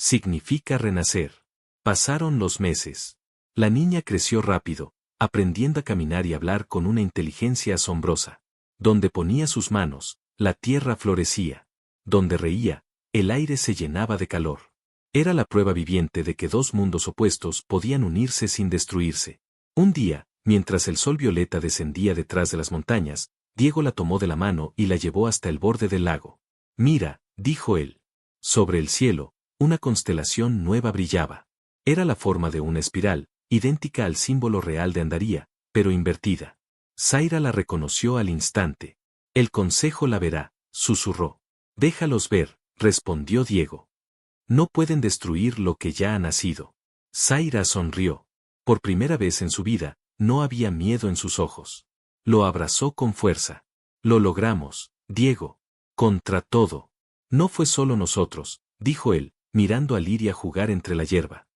S1: Significa renacer. Pasaron los meses. La niña creció rápido, aprendiendo a caminar y hablar con una inteligencia asombrosa. Donde ponía sus manos, la tierra florecía. Donde reía, el aire se llenaba de calor. Era la prueba viviente de que dos mundos opuestos podían unirse sin destruirse. Un día, mientras el sol violeta descendía detrás de las montañas, Diego la tomó de la mano y la llevó hasta el borde del lago. Mira, dijo él. Sobre el cielo, una constelación nueva brillaba. Era la forma de una espiral, idéntica al símbolo real de Andaría, pero invertida. Zaira la reconoció al instante. El consejo la verá, susurró. Déjalos ver, respondió Diego. No pueden destruir lo que ya ha nacido. Zaira sonrió. Por primera vez en su vida, no había miedo en sus ojos. Lo abrazó con fuerza. Lo logramos, Diego. Contra todo. No fue solo nosotros, dijo él, mirando a Liria jugar entre la hierba.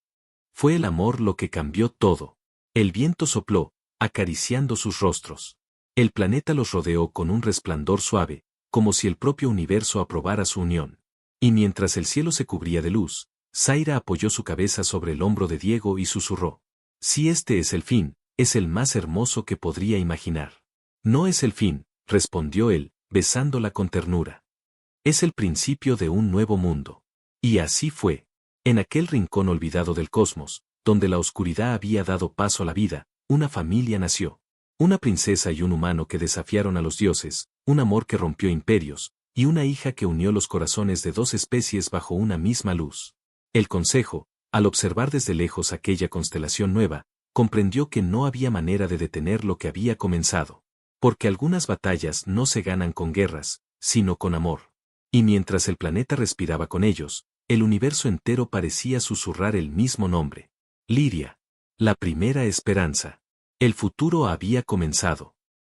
S1: Fue el amor lo que cambió todo. El viento sopló, acariciando sus rostros. El planeta los rodeó con un resplandor suave, como si el propio universo aprobara su unión. Y mientras el cielo se cubría de luz, Zaira apoyó su cabeza sobre el hombro de Diego y susurró. Si este es el fin, es el más hermoso que podría imaginar. No es el fin, respondió él, besándola con ternura. Es el principio de un nuevo mundo. Y así fue. En aquel rincón olvidado del cosmos, donde la oscuridad había dado paso a la vida, una familia nació. Una princesa y un humano que desafiaron a los dioses, un amor que rompió imperios, y una hija que unió los corazones de dos especies bajo una misma luz. El consejo, al observar desde lejos aquella constelación nueva, comprendió que no había manera de detener lo que había comenzado. Porque algunas batallas no se ganan con guerras, sino con amor. Y mientras el planeta respiraba con ellos, el universo entero parecía susurrar el mismo nombre. Liria. La primera esperanza. El futuro había comenzado.